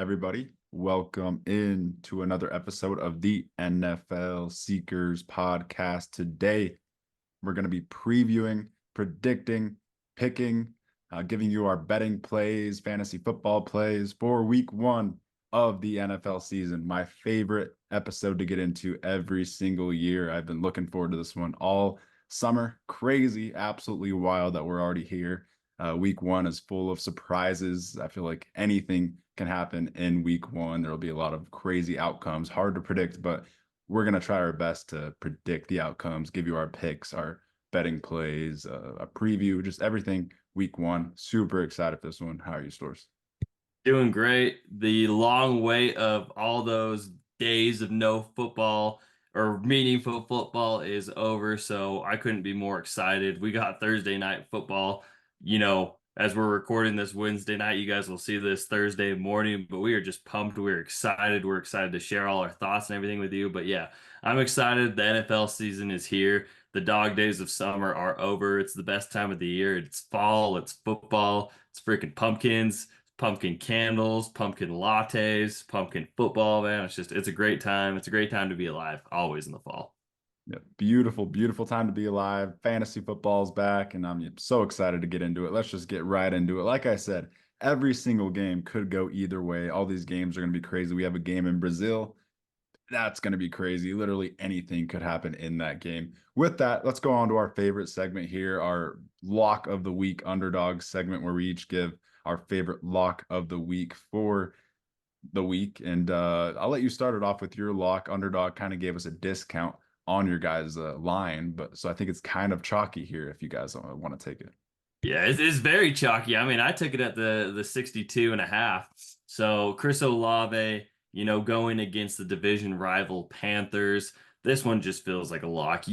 everybody? Welcome in to another episode of the NFL Seekers podcast. Today, we're going to be previewing, predicting, picking, giving you our betting plays, fantasy football plays for week one of the NFL season. My favorite episode to get into every single year. I've been looking forward to this one all summer. Crazy, absolutely wild that we're already here. Week one is full of surprises. I feel like anything can happen in week one. There will be a lot of crazy outcomes, hard to predict, but we're going to try our best to predict the outcomes, give you our picks, our betting plays, a preview, just everything week one. Super excited for this one. How are you, Stores? Doing great. The long wait of all those days of no football or meaningful football is over, so I couldn't be more excited. We got Thursday night football. As we're recording this Wednesday night, you guys will see this Thursday morning, but we are just pumped. We're excited. We're excited to share all our thoughts and everything with you. But yeah, I'm excited. The NFL season is here. The dog days of summer are over. It's the best time of the year. It's fall, it's football, it's freaking pumpkins, pumpkin candles, pumpkin lattes, pumpkin football, man. It's a great time. It's a great time to be alive, always in the fall. Yeah, beautiful, beautiful time to be alive. Fantasy football's back, and I'm so excited to get into it. Let's just get right into it. Like I said, every single game could go either way. All these games are going to be crazy. We have a game in Brazil. That's going to be crazy. Literally anything could happen in that game. With that, let's go on to our favorite segment here, our lock of the week underdog segment, where we each give our favorite lock of the week for the week. And I'll let you start it off with your lock. Underdog kind of gave us a discount on your guys' line, but so I think it's kind of chalky here if you guys want to take it. Yeah, it's very chalky. I mean, I took it at the 62 and a half. So Chris Olave, going against the division rival Panthers. This one just feels like a lock.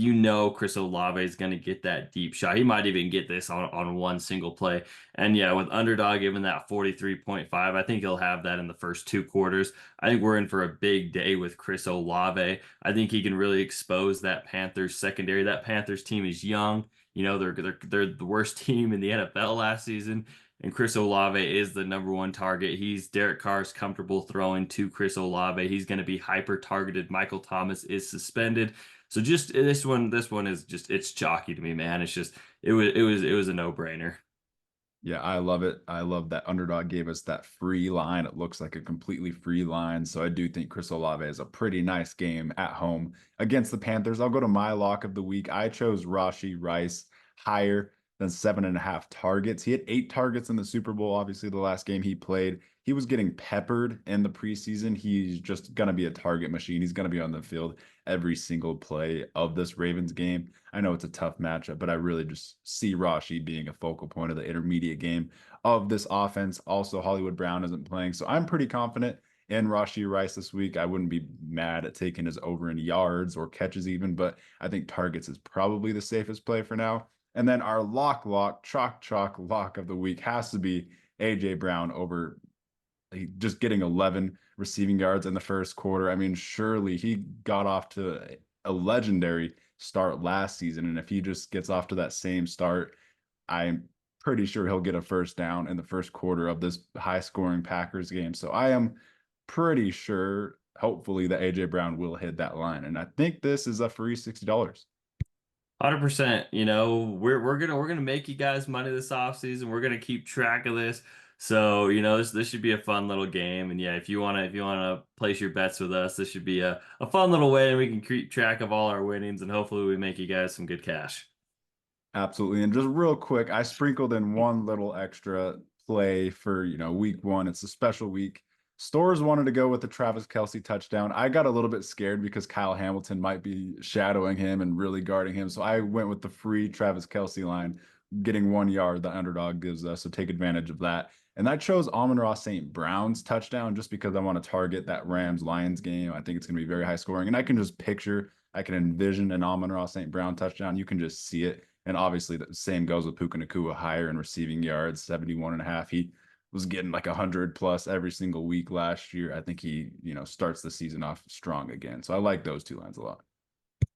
Chris Olave is going to get that deep shot. He might even get this on one single play. And yeah, with underdog giving that 43.5, I think he'll have that in the first two quarters. I think we're in for a big day with Chris Olave. I think he can really expose that Panthers secondary. That Panthers team is young. They're the worst team in the NFL last season, and Chris Olave is the number one target. Derek Carr's comfortable throwing to Chris Olave. He's going to be hyper targeted. Michael Thomas is suspended. So just this one is just it's chalky to me, man. It was a no-brainer. Yeah, I love it. I love that Underdog gave us that free line. It looks like a completely free line. So I do think Chris Olave is a pretty nice game at home against the Panthers. I'll go to my lock of the week. I chose Rashee Rice higher than 7.5 targets. He had 8 targets in the Super Bowl, obviously, the last game he played. He was getting peppered in the preseason. He's just going to be a target machine. He's going to be on the field every single play of this Ravens game. I know it's a tough matchup, but I really just see Rashee being a focal point of the intermediate game of this offense. Also, Hollywood Brown isn't playing, so I'm pretty confident in Rashee Rice this week. I wouldn't be mad at taking his over in yards or catches even, but I think targets is probably the safest play for now. And then our chalk lock of the week has to be A.J. Brown over just getting 11 receiving yards in the first quarter. I mean, surely he got off to a legendary start last season. And if he just gets off to that same start, I'm pretty sure he'll get a first down in the first quarter of this high scoring Packers game. So I am pretty sure, hopefully, that A.J. Brown will hit that line. And I think this is a free $60. 100%. We're gonna make you guys money this offseason. We're gonna keep track of this. So, this should be a fun little game. And yeah, if you wanna place your bets with us, this should be a fun little way and we can keep track of all our winnings and hopefully we make you guys some good cash. Absolutely. And just real quick, I sprinkled in one little extra play for, week one. It's a special week. Stores wanted to go with the Travis Kelce touchdown. I got a little bit scared because Kyle Hamilton might be shadowing him and really guarding him. So I went with the free Travis Kelce line, getting 1 yard the underdog gives us. So take advantage of that. And I chose Amon-Ra St. Brown's touchdown just because I want to target that Rams-Lions game. I think it's going to be very high scoring. And I can just I can envision an Amon-Ra St. Brown touchdown. You can just see it. And obviously, the same goes with Puka Nacua, higher in receiving yards, 71.5. He was getting like 100 plus every single week last year. I think he, starts the season off strong again. So I like those two lines a lot.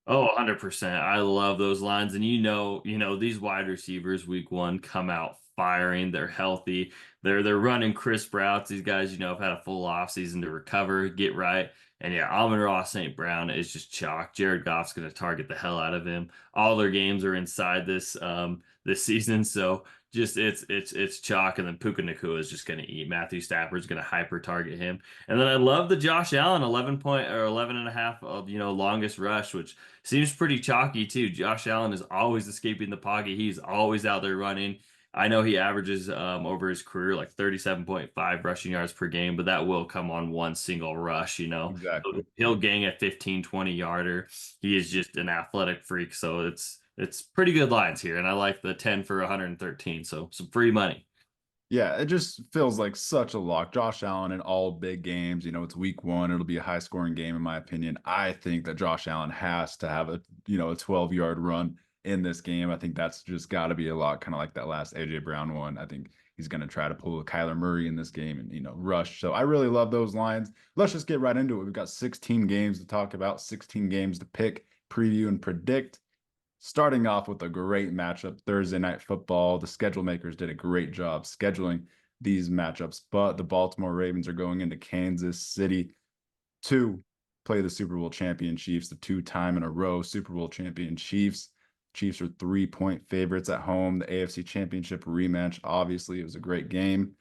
Oh, 100%. I love those lines. And these wide receivers week one come out firing. They're healthy. They're running crisp routes. These guys, have had a full offseason to recover, get right. And yeah, Amon-Ra St. Brown is just chalk. Jared Goff's going to target the hell out of him. All their games are inside this season, so just it's chalk. And then Puka Nacua is just going to eat. Matthew Stafford's going to hyper target him. And then I love the Josh Allen 11 point or 11 and a half of longest rush, which seems pretty chalky too. Josh Allen is always escaping the pocket. He's always out there running. I know he averages over his career like 37.5 rushing yards per game, but that will come on one single rush. Exactly. He'll gang a 15, 20 yarder. He is just an athletic freak, so it's pretty good lines here, and I like the 10 for 113, so some free money. Yeah, it just feels like such a lock. Josh Allen in all big games, it's week one. It'll be a high scoring game, in my opinion. I think that Josh Allen has to have a 12-yard run in this game. I think that's just got to be a lock, kind of like that last AJ Brown one. I think he's going to try to pull a Kyler Murray in this game and, rush. So I really love those lines. Let's just get right into it. We've got 16 games to talk about, 16 games to pick, preview, and predict. Starting off with a great matchup, Thursday Night Football. The schedule makers did a great job scheduling these matchups, but the Baltimore Ravens are going into Kansas City to play the Super Bowl champion Chiefs, the two-time in a row Super Bowl champion Chiefs. Chiefs are 3-point favorites at home. The AFC Championship rematch, obviously, it was a great game.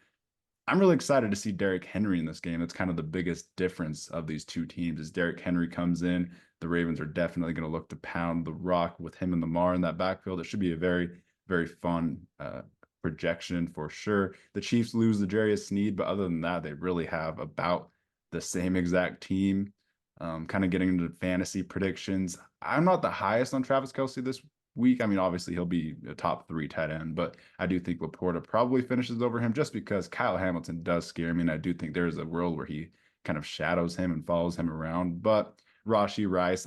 I'm really excited to see Derrick Henry in this game. That's kind of the biggest difference of these two teams. As Derrick Henry comes in, the Ravens are definitely going to look to pound the rock with him and Lamar in that backfield. It should be a very, very fun projection for sure. The Chiefs lose the Jarius Sneed, but other than that, they really have about the same exact team. Kind of getting into fantasy predictions. I'm not the highest on Travis Kelce this week. I mean, obviously he'll be a top 3 tight end, but I do think Laporta probably finishes over him just because Kyle Hamilton does scare me. And I do think there's a world where he kind of shadows him and follows him around. But Rashee Rice,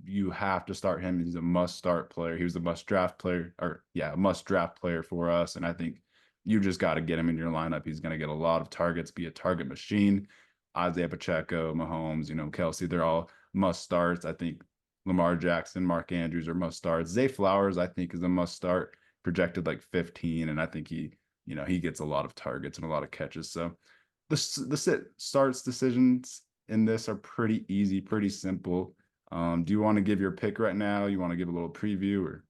you have to start him. He's a must start player. He was a must draft player, a must draft player for us. And I think you just got to get him in your lineup. He's going to get a lot of targets, be a target machine. Isaiah Pacheco, Mahomes, Kelce, they're all must starts. I think Lamar Jackson, Mark Andrews are must starts. Zay Flowers, I think, is a must start, projected like 15, and I think he gets a lot of targets and a lot of catches. So the sit starts decisions in this are pretty easy, pretty simple. Do you want to give your pick right now? You want to give a little preview or?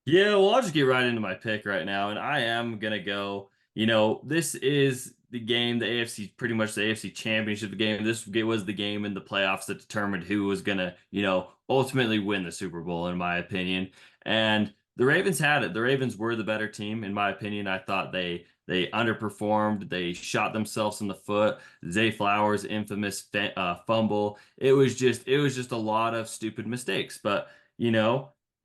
Yeah, well, I'll just get right into my pick right now, and I am gonna go. This is the game, the AFC, pretty much the AFC Championship game. This was the game in the playoffs that determined who was gonna, ultimately win the Super Bowl, in my opinion. And the Ravens had it. The Ravens were the better team, in my opinion. I thought they underperformed. They shot themselves in the foot. Zay Flowers' infamous fumble. It was just a lot of stupid mistakes, but.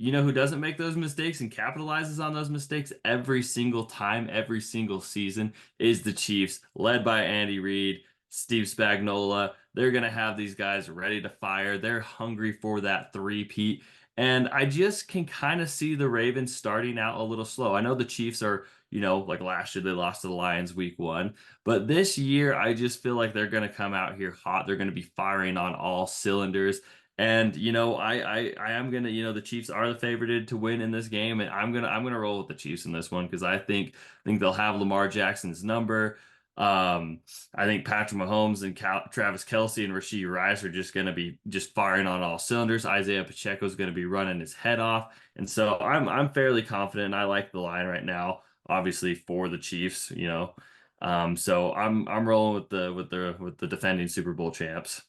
Who doesn't make those mistakes and capitalizes on those mistakes every single time, every single season is the Chiefs, led by Andy Reid, Steve Spagnuolo. They're going to have these guys ready to fire. They're hungry for that three-peat. And I just can kind of see the Ravens starting out a little slow. I know the Chiefs are, like last year, they lost to the Lions week 1. But this year, I just feel like they're going to come out here hot. They're going to be firing on all cylinders. And I am gonna, the Chiefs are the favored to win in this game, and I'm gonna roll with the Chiefs in this one because I think they'll have Lamar Jackson's number. I think Patrick Mahomes and Travis Kelce and Rashee Rice are just gonna be just firing on all cylinders. Isaiah Pacheco is gonna be running his head off, and so I'm fairly confident. I like the line right now, obviously for the Chiefs. So I'm rolling with the defending Super Bowl champs.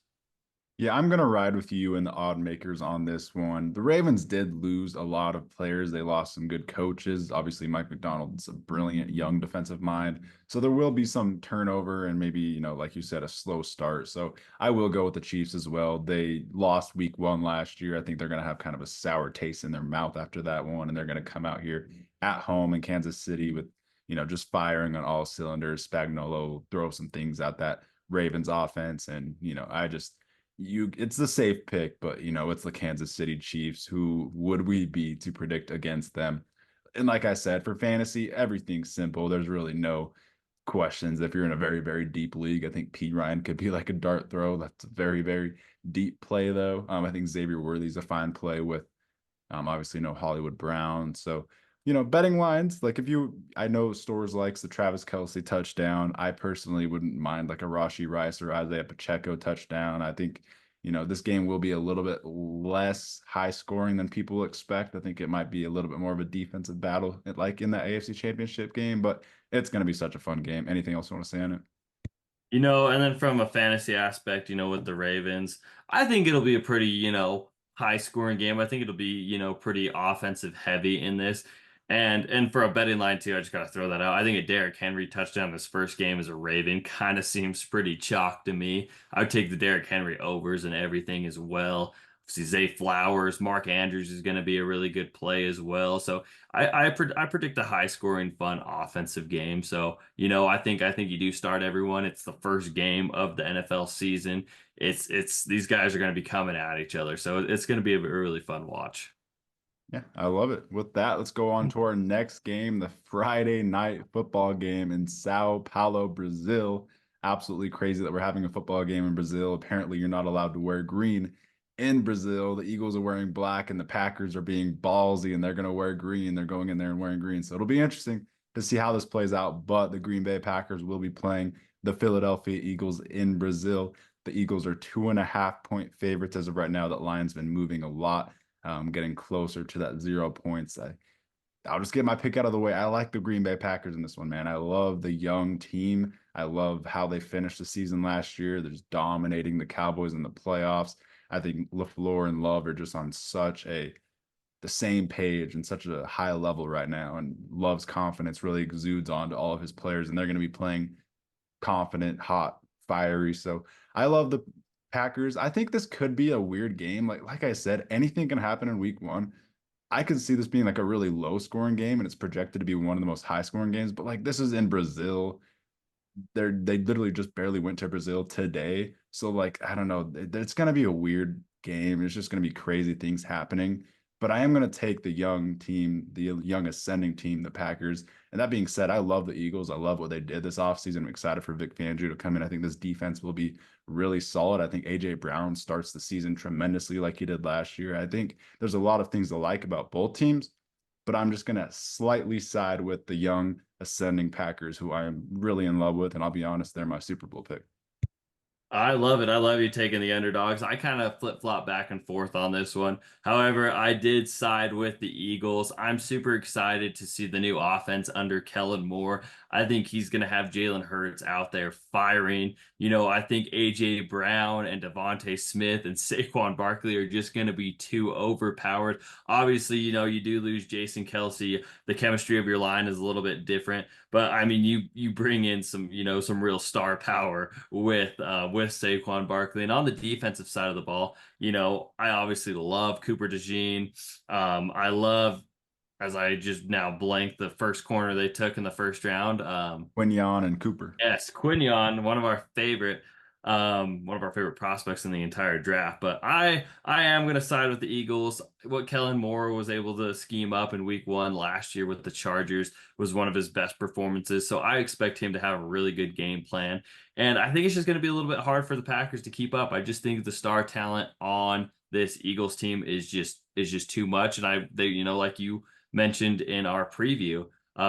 Yeah, I'm gonna ride with you and the odd makers on this one. The Ravens did lose a lot of players. They lost some good coaches. Obviously, Mike McDonald's a brilliant young defensive mind. So there will be some turnover and maybe, like you said, a slow start. So I will go with the Chiefs as well. They lost week 1 last year. I think they're gonna have kind of a sour taste in their mouth after that one, and they're gonna come out here at home in Kansas City with, just firing on all cylinders. Spagnuolo throw some things at that Ravens offense, and it's the safe pick, but it's the Kansas City Chiefs. Who would we be to predict against them? And like I said, for fantasy, everything's simple. There's really no questions. If you're in a very, very deep league, I think P. Ryan could be like a dart throw. That's a very, very deep play, though. I think Xavier Worthy's a fine play with obviously no Hollywood Brown. So betting lines, like I know stores likes the Travis Kelce touchdown. I personally wouldn't mind like a Rashi Rice or Isaiah Pacheco touchdown. I think, this game will be a little bit less high scoring than people expect. I think it might be a little bit more of a defensive battle, like in the AFC Championship game, but it's going to be such a fun game. Anything else you want to say on it? And then from a fantasy aspect, with the Ravens, I think it'll be a pretty, high scoring game. I think it'll be, pretty offensive heavy in this. And for a betting line too, I just gotta throw that out. I think a Derrick Henry touchdown this first game as a Raven kind of seems pretty chalk to me. I would take the Derrick Henry overs and everything as well. See Zay Flowers, Mark Andrews is going to be a really good play as well. So I predict a high scoring, fun offensive game. So I think you do start everyone. It's the first game of the NFL season. It's these guys are going to be coming at each other. So it's going to be a really fun watch. Yeah, I love it. With that, let's go on to our next game, the Friday night football game in Sao Paulo, Brazil. Absolutely crazy that we're having a football game in Brazil. Apparently, you're not allowed to wear green in Brazil. The Eagles are wearing black, and the Packers are being ballsy, and they're going to wear green. They're going in there and wearing green. So it'll be interesting to see how this plays out. But the Green Bay Packers will be playing the Philadelphia Eagles in Brazil. The Eagles are 2.5-point favorites as of right now. That line's been moving a lot, getting closer to that 0 points. I'll just get my pick out of the way. I like the Green Bay Packers in this one, man. I love the young team. I love how they finished the season last year. They're just dominating the Cowboys in the playoffs. I think LaFleur and Love are just on the same page and such a high level right now. And Love's confidence really exudes onto all of his players, and they're going to be playing confident, hot, fiery. So I love the Packers. I think this could be a weird game. Like I said, anything can happen in week one. I could see this being like a really low scoring game, and it's projected to be one of the most high scoring games. But like this is in Brazil. They literally just barely went to Brazil today. So like I don't know, it's gonna be a weird game. It's just gonna be crazy things happening. But I am gonna take the young team, the young ascending team, the Packers. And that being said, I love the Eagles. I love what they did this offseason. I'm excited for Vic Fangio to come in. I think this defense will be really solid. I think AJ Brown starts the season tremendously like he did last year. I think there's a lot of things to like about both teams, but I'm just going to slightly side with the young ascending Packers, who I am really in love with. And I'll be honest, they're my Super Bowl pick. I love it. I love you taking the underdogs. I kind of flip-flop back and forth on this one. However, I did side with the Eagles. I'm super excited to see the new offense under Kellen Moore. I think he's going to have Jalen Hurts out there firing. I think AJ Brown and Devontae Smith and Saquon Barkley are just going to be too overpowered. Obviously, you do lose Jason Kelsey. The chemistry of your line is a little bit different, but I mean, you bring in some real star power with Saquon Barkley, and on the defensive side of the ball, I obviously love Cooper DeJean. I love, as I just now blanked, the first corner they took in the first round. Quinyon and Cooper. Yes, Quinion, one of our favorite prospects in the entire draft. But I am going to side with the Eagles. What Kellen Moore was able to scheme up in week one last year with the Chargers was one of his best performances. So I expect him to have a really good game plan. And I think it's just going to be a little bit hard for the Packers to keep up. I just think the star talent on this Eagles team is just too much. And like you mentioned in our preview,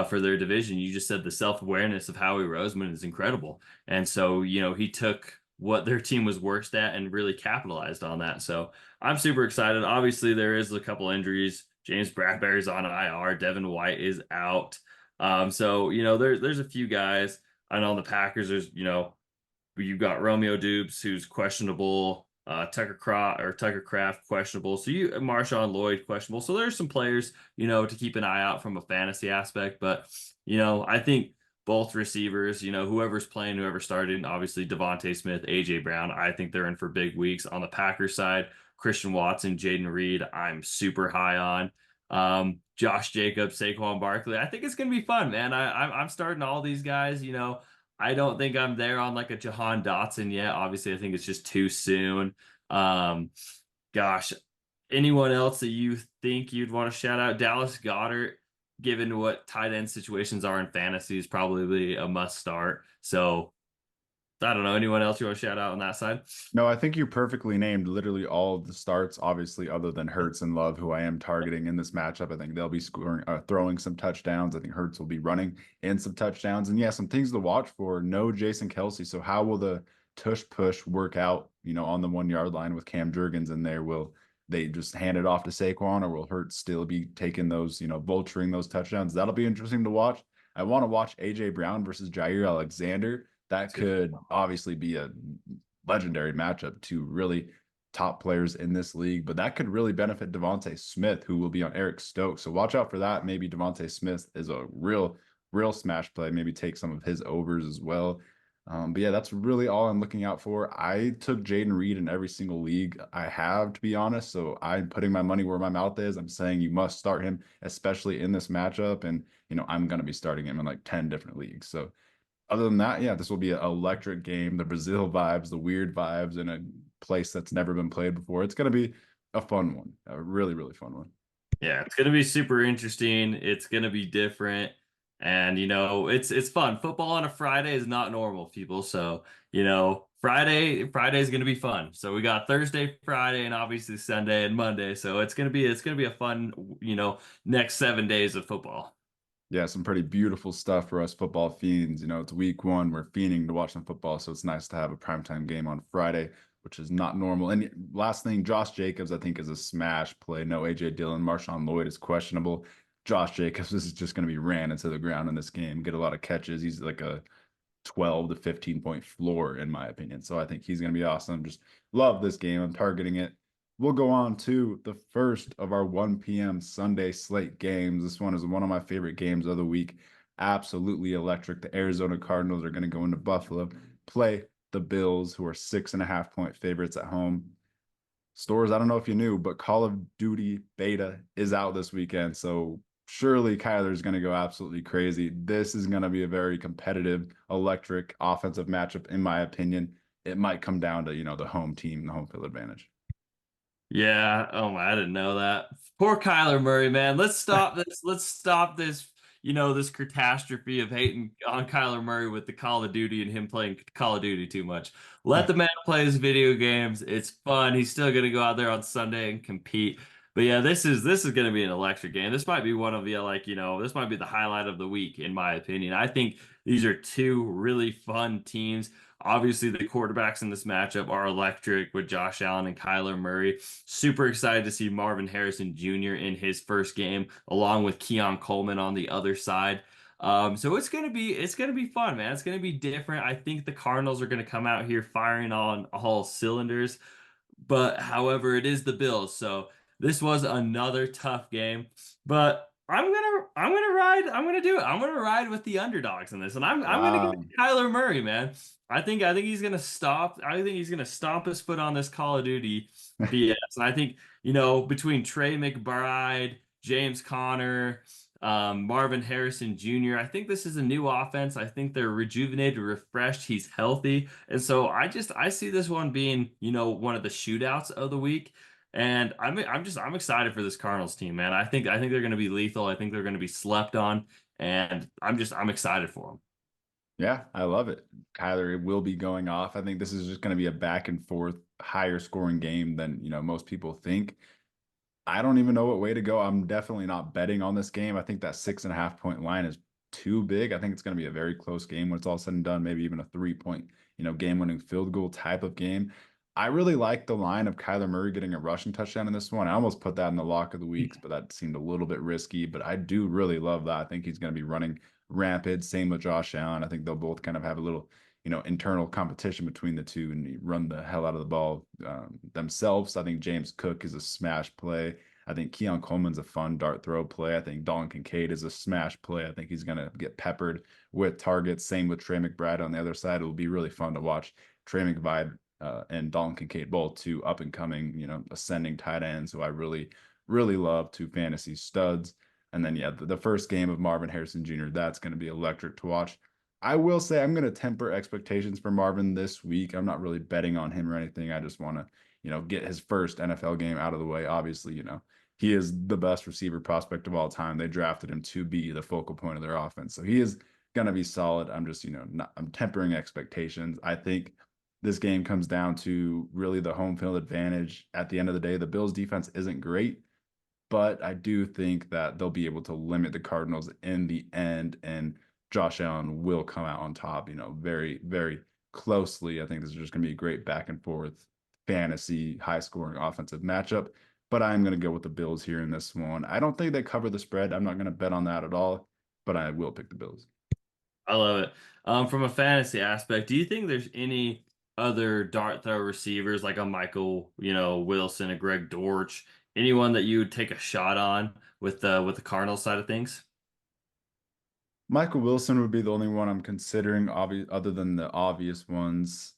for their division. You just said the self-awareness of Howie Roseman is incredible. And so, he took what their team was worst at and really capitalized on that. So I'm super excited. Obviously, there is a couple injuries. James Bradbury's on IR. Devin White is out. So, there's a few guys. I know the Packers, you've got Romeo Dubes, who's questionable. Tucker Craft questionable. So Marshawn Lloyd questionable. So there's some players, to keep an eye out from a fantasy aspect. But I think both receivers, whoever's playing, whoever started, and obviously Devontae Smith, AJ Brown, I think they're in for big weeks. On the Packers side, Christian Watson, Jaden Reed, I'm super high on. Josh Jacobs, Saquon Barkley. I think it's gonna be fun, man. I'm starting all these guys. I don't think I'm there on like a Jahan Dotson yet. Obviously, I think it's just too soon. Um, gosh, anyone else that you think you'd want to shout out? Dallas Goddard, given what tight end situations are in fantasy, is probably a must start. So I don't know. Anyone else you want to shout out on that side? No, I think you perfectly named literally all of the starts, obviously, other than Hurts and Love, who I am targeting in this matchup. I think they'll be scoring, throwing some touchdowns. I think Hurts will be running in some touchdowns. And yeah, some things to watch for. No Jason Kelsey. So how will the tush push work out, on the 1 yard line with Cam Jurgens in there? Will they just hand it off to Saquon, or will Hurts still be taking those, vulturing those touchdowns? That'll be interesting to watch. I want to watch AJ Brown versus Jair Alexander. That It's gonna be could obviously be a legendary matchup, two really top players in this league, but that could really benefit Devontae Smith, who will be on Eric Stokes. So watch out for that. Maybe Devontae Smith is a real smash play. Maybe take some of his overs as well. But yeah, that's really all I'm looking out for. I took Jaden Reed in every single league I have, to be honest. So I'm putting my money where my mouth is. I'm saying you must start him, especially in this matchup. And, I'm going to be starting him in like 10 different leagues. So other than that, yeah, this will be an electric game. The Brazil vibes, the weird vibes in a place that's never been played before. It's going to be a fun one, a really, really fun one. Yeah, it's gonna be super interesting. It's gonna be different. And it's fun. Football on a Friday is not normal, people. So, Friday is gonna be fun. So we got Thursday, Friday, and obviously Sunday and Monday. So it's gonna be a fun, next 7 days of football. Yeah, some pretty beautiful stuff for us football fiends. It's week one. We're fiending to watch some football, so it's nice to have a primetime game on Friday, which is not normal. And last thing, Josh Jacobs, I think, is a smash play. No AJ Dillon, Marshawn Lloyd is questionable. Josh Jacobs is just going to be ran into the ground in this game, get a lot of catches. He's like a 12 to 15 point floor, in my opinion. So I think he's going to be awesome. Just love this game. I'm targeting it. We'll go on to the first of our 1 p.m. Sunday slate games. This one is one of my favorite games of the week. Absolutely electric. The Arizona Cardinals are going to go into Buffalo, play the Bills, who are 6.5 point favorites at home. Stores, I don't know if you knew, but Call of Duty beta is out this weekend. So surely Kyler's going to go absolutely crazy. This is going to be a very competitive, electric offensive matchup, in my opinion. It might come down to, the home team, the home field advantage. Yeah. Oh my, I didn't know that. Poor Kyler Murray, man. Let's stop this. Let's stop this. This catastrophe of hating on Kyler Murray with the Call of Duty and him playing Call of Duty too much. Let the man play his video games. It's fun. He's still gonna go out there on Sunday and compete. But yeah, this is gonna be an electric game. This might be one of the this might be the highlight of the week, in my opinion. I think these are two really fun teams. Obviously, the quarterbacks in this matchup are electric with Josh Allen and Kyler Murray. Super excited to see Marvin Harrison Jr. in his first game, along with Keon Coleman on the other side. So it's gonna be fun, man. It's gonna be different. I think the Cardinals are gonna come out here firing on all cylinders. But however, it is the Bills, so this was another tough game. But I'm gonna do it. I'm gonna ride with the underdogs in this, and I'm gonna give Wow. it to Kyler Murray, man. I think he's gonna stop. I think he's gonna stomp his foot on this Call of Duty BS. And I think between Trey McBride, James Conner, Marvin Harrison Jr. I think this is a new offense. I think they're rejuvenated, refreshed. He's healthy, and so I see this one being one of the shootouts of the week. And I'm excited for this Cardinals team, man. I think they're going to be lethal. I think they're going to be slept on, and I'm excited for them. Yeah, I love it. Kyler will be going off. I think this is just going to be a back and forth, higher scoring game than, most people think. I don't even know what way to go. I'm definitely not betting on this game. I think that 6.5 point line is too big. I think it's going to be a very close game when it's all said and done, maybe even a 3 point, game winning field goal type of game. I really like the line of Kyler Murray getting a rushing touchdown in this one. I almost put that in the lock of the weeks, but that seemed a little bit risky. But I do really love that. I think he's going to be running rampant. Same with Josh Allen. I think they'll both kind of have a little, internal competition between the two and run the hell out of the ball themselves. I think James Cook is a smash play. I think Keon Coleman's a fun dart throw play. I think Dalton Kincaid is a smash play. I think he's going to get peppered with targets. Same with Trey McBride on the other side. It will be really fun to watch Trey McBride and Dalton Kincaid, both two up and coming, ascending tight ends who I really, really love, two fantasy studs. And then, yeah, the first game of Marvin Harrison Jr., that's going to be electric to watch. I will say I'm going to temper expectations for Marvin this week. I'm not really betting on him or anything. I just want to, get his first NFL game out of the way. Obviously, he is the best receiver prospect of all time. They drafted him to be the focal point of their offense. So he is gonna be solid. I'm just, I'm tempering expectations. I think this game comes down to really the home field advantage. At the end of the day, the Bills defense isn't great, but I do think that they'll be able to limit the Cardinals in the end, and Josh Allen will come out on top, very, very closely. I think this is just going to be a great back and forth fantasy, high scoring offensive matchup. But I'm going to go with the Bills here in this one. I don't think they cover the spread. I'm not going to bet on that at all, but I will pick the Bills. I love it. From a fantasy aspect, do you think there's any other dart throw receivers like a Michael, Wilson, a Greg Dortch, anyone that you would take a shot on with the Cardinals side of things? Michael Wilson would be the only one I'm considering, other than the obvious ones.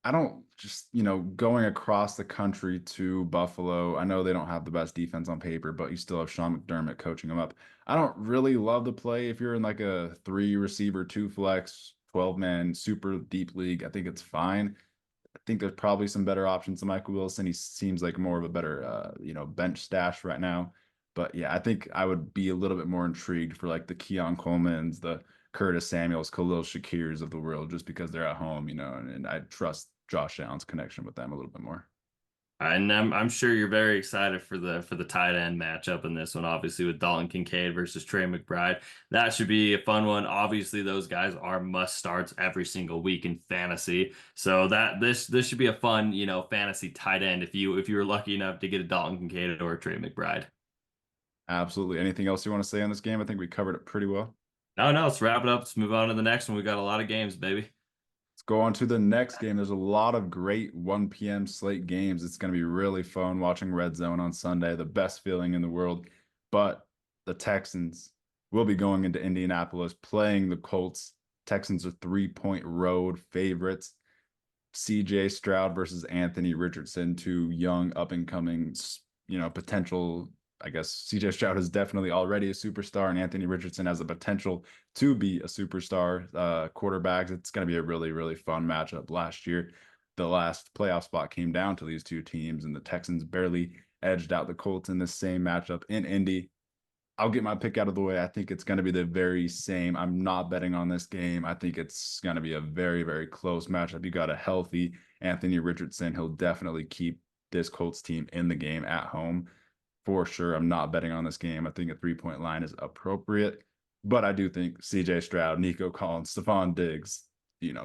I don't just, going across the country to Buffalo. I know they don't have the best defense on paper, but you still have Sean McDermott coaching them up. I don't really love the play if you're in like a three receiver, two flex, 12-man super deep league. I think it's fine. I think there's probably some better options than Michael Wilson. He seems like more of a better, bench stash right now. But yeah, I think I would be a little bit more intrigued for like the Keon Coleman's, the Curtis Samuels, Khalil Shakirs of the world, just because they're at home, and I trust Josh Allen's connection with them a little bit more. And I'm sure you're very excited for the tight end matchup in this one, obviously with Dalton Kincaid versus Trey McBride. That should be a fun one. Obviously, those guys are must starts every single week in fantasy. So that this should be a fun, fantasy tight end if you were lucky enough to get a Dalton Kincaid or a Trey McBride. Absolutely. Anything else you want to say on this game? I think we covered it pretty well. No, let's wrap it up. Let's move on to the next one. We got a lot of games, baby. Let's go on to the next game. There's a lot of great 1 p.m. slate games. It's going to be really fun watching Red Zone on Sunday, the best feeling in the world. But the Texans will be going into Indianapolis playing the Colts. Texans are 3-point road favorites. CJ Stroud versus Anthony Richardson, two young up and coming, potential. I guess CJ Stroud is definitely already a superstar, and Anthony Richardson has the potential to be a superstar quarterbacks. It's going to be a really, really fun matchup. Last year, the last playoff spot came down to these two teams, and the Texans barely edged out the Colts in the same matchup in Indy. I'll get my pick out of the way. I think it's going to be the very same. I'm not betting on this game. I think it's going to be a very, very close matchup. You got a healthy Anthony Richardson. He'll definitely keep this Colts team in the game at home for sure. I'm not betting on this game. I think a 3-point line is appropriate, but I do think CJ Stroud, Nico Collins, Stephon Diggs,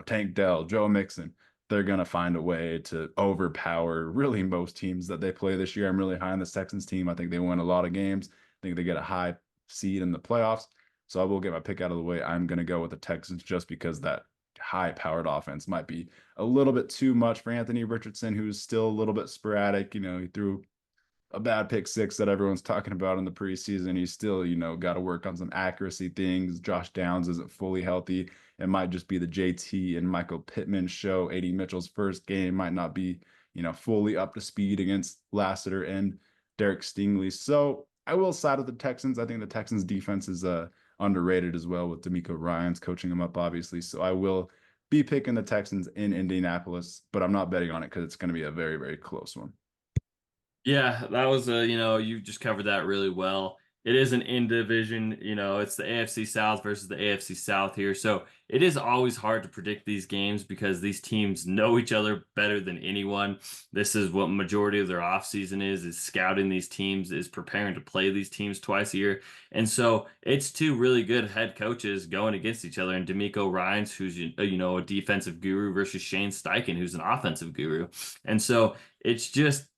Tank Dell, Joe Mixon, they're going to find a way to overpower really most teams that they play this year. I'm really high on the Texans team. I think they win a lot of games. I think they get a high seed in the playoffs. So I will get my pick out of the way. I'm going to go with the Texans just because that high-powered offense might be a little bit too much for Anthony Richardson, who's still a little bit sporadic. He threw a bad pick six that everyone's talking about in the preseason. He's still, got to work on some accuracy things. Josh Downs isn't fully healthy. It might just be the JT and Michael Pittman show. AD Mitchell's first game might not be, fully up to speed against Lassiter and Derek Stingley. So I will side with the Texans. I think the Texans defense is underrated as well, with D'Amico Ryans coaching them up, obviously. So I will be picking the Texans in Indianapolis, but I'm not betting on it because it's going to be a very, very close one. Yeah, that was you just covered that really well. It is an in division, it's the AFC South versus the AFC South here. So it is always hard to predict these games because these teams know each other better than anyone. This is what majority of their offseason is scouting these teams, is preparing to play these teams twice a year. And so it's two really good head coaches going against each other, and D'Amico Ryans, who's a defensive guru, versus Shane Steichen, who's an offensive guru. And so it's just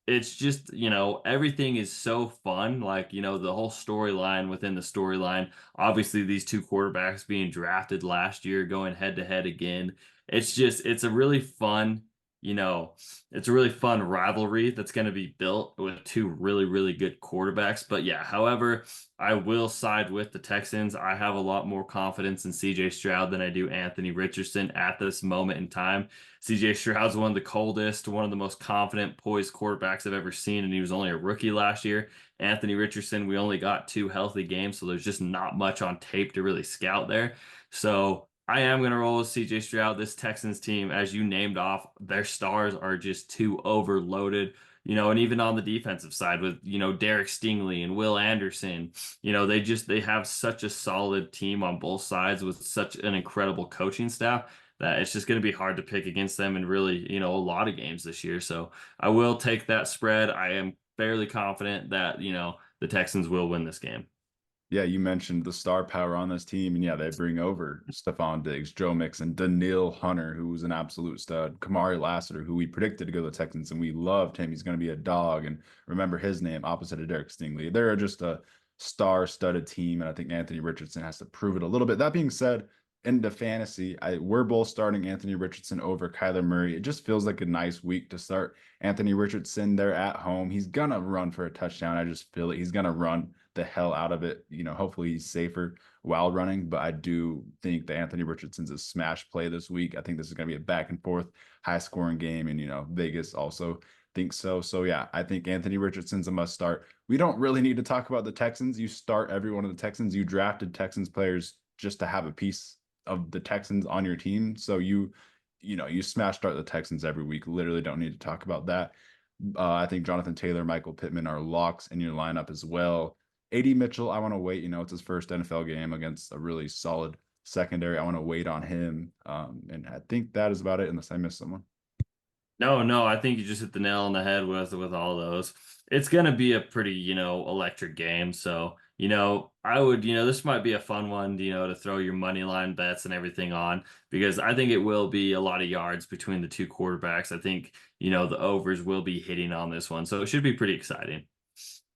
everything is so fun, like the whole storyline within the storyline. Obviously these two quarterbacks being drafted last year going head to head again. It's a really fun, you know it's a really fun rivalry that's going to be built with two really, really good quarterbacks. But yeah, however, I will side with the Texans. I have a lot more confidence in CJ Stroud than I do Anthony Richardson at this moment in time. CJ Stroud's one of the coldest, one of the most confident, poised quarterbacks I've ever seen, and he was only a rookie last year. Anthony Richardson, we only got two healthy games, so there's just not much on tape to really scout there. So I am going to roll with CJ Stroud. This Texans team, as you named off, their stars are just too overloaded. and even on the defensive side with, Derek Stingley and Will Anderson, they have such a solid team on both sides with such an incredible coaching staff that it's just going to be hard to pick against them in really, a lot of games this year. So I will take that spread. I am fairly confident that, the Texans will win this game. Yeah, you mentioned the star power on this team, and yeah, they bring over Stephon Diggs, Joe Mixon, Daniil Hunter, who was an absolute stud, Kamari Lassiter, who we predicted to go to the Texans, and we loved him. He's going to be a dog, and remember his name opposite of Derek Stingley. They're just a star-studded team, and I think Anthony Richardson has to prove it a little bit. That being said, into fantasy, we're both starting Anthony Richardson over Kyler Murray. It just feels like a nice week to start Anthony Richardson. They're at home. He's gonna run for a touchdown. I just feel it. He's gonna run the hell out of it. Hopefully he's safer while running, but I do think that Anthony Richardson's a smash play this week. I think this is going to be a back and forth, high scoring game. And, Vegas also thinks so. So, yeah, I think Anthony Richardson's a must start. We don't really need to talk about the Texans. You start every one of the Texans. You drafted Texans players just to have a piece of the Texans on your team. So you smash start the Texans every week. Literally don't need to talk about that. I think Jonathan Taylor, Michael Pittman are locks in your lineup as well. AD Mitchell, I want to wait. It's his first NFL game against a really solid secondary. I want to wait on him. And I think that is about it, unless I missed someone. No, no, I think you just hit the nail on the head with all those. It's gonna be a pretty, electric game. So, I would, this might be a fun one, to throw your money line bets and everything on because I think it will be a lot of yards between the two quarterbacks. I think, the overs will be hitting on this one. So it should be pretty exciting.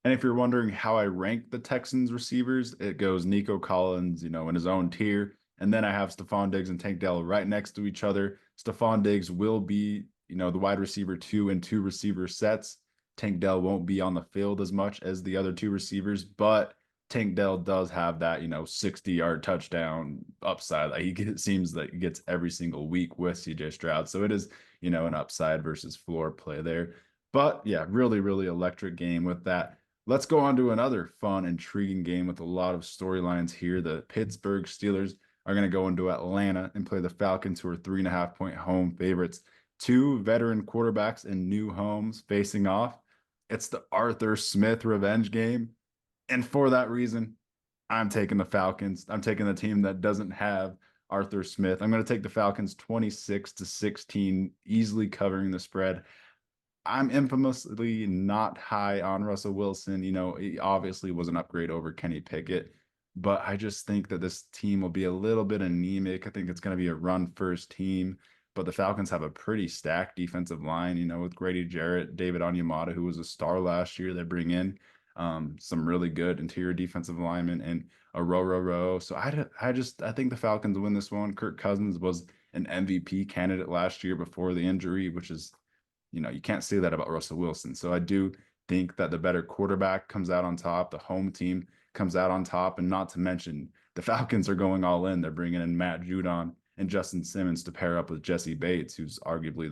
And if you're wondering how I rank the Texans receivers, it goes Nico Collins, in his own tier. And then I have Stephon Diggs and Tank Dell right next to each other. Stephon Diggs will be, the wide receiver 2 and 2 receiver sets. Tank Dell won't be on the field as much as the other 2 receivers, but Tank Dell does have that, 60-yard touchdown upside. It seems that he gets every single week with CJ Stroud. So it is, an upside versus floor play there. But yeah, really, really electric game with that. Let's go on to another fun, intriguing game with a lot of storylines here. The Pittsburgh Steelers are going to go into Atlanta and play the Falcons, who are 3.5-point home favorites. 2 veteran quarterbacks in new homes facing off. It's the Arthur Smith revenge game. And for that reason, I'm taking the Falcons. I'm taking the team that doesn't have Arthur Smith. I'm going to take the Falcons 26-16, easily covering the spread. I'm infamously not high on Russell Wilson. He obviously was an upgrade over Kenny Pickett, but I just think that this team will be a little bit anemic. I think it's going to be a run-first team, but the Falcons have a pretty stacked defensive line, with Grady Jarrett, David Onyemata, who was a star last year. They bring in some really good interior defensive linemen and a row. So I think the Falcons win this one. Kirk Cousins was an MVP candidate last year before the injury, which is you can't say that about Russell Wilson. So I do think that the better quarterback comes out on top. The home team comes out on top. And not to mention, the Falcons are going all in. They're bringing in Matt Judon and Justin Simmons to pair up with Jesse Bates, who's arguably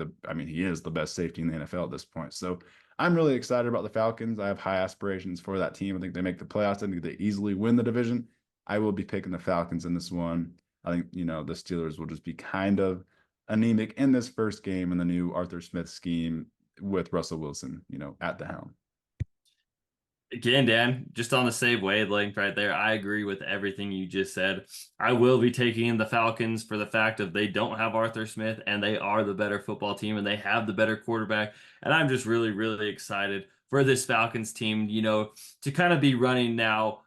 he is the best safety in the NFL at this point. So I'm really excited about the Falcons. I have high aspirations for that team. I think they make the playoffs. I think they easily win the division. I will be picking the Falcons in this one. I think, the Steelers will just be kind of anemic in this first game in the new Arthur Smith scheme with Russell Wilson, at the helm. Again, Dan, just on the same wavelength right there. I agree with everything you just said. I will be taking the Falcons for the fact of they don't have Arthur Smith and they are the better football team and they have the better quarterback. And I'm just really, really excited for this Falcons team, to kind of be running now.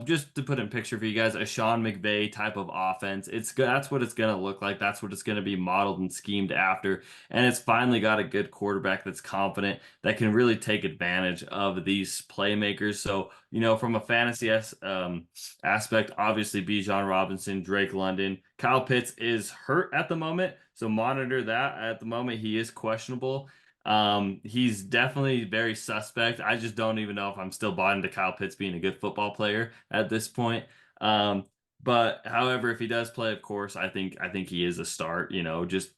Just to put in picture for you guys, a Sean McVay type of offense. That's what it's gonna look like. That's what it's gonna be modeled and schemed after. And it's finally got a good quarterback that's confident that can really take advantage of these playmakers. So, from a fantasy aspect, obviously Bijan Robinson, Drake London, Kyle Pitts is hurt at the moment, so monitor that. At the moment, he is questionable. He's definitely very suspect. I just don't even know if I'm still bought into Kyle Pitts being a good football player at this point. But however, if he does play, of course, I think he is a start, just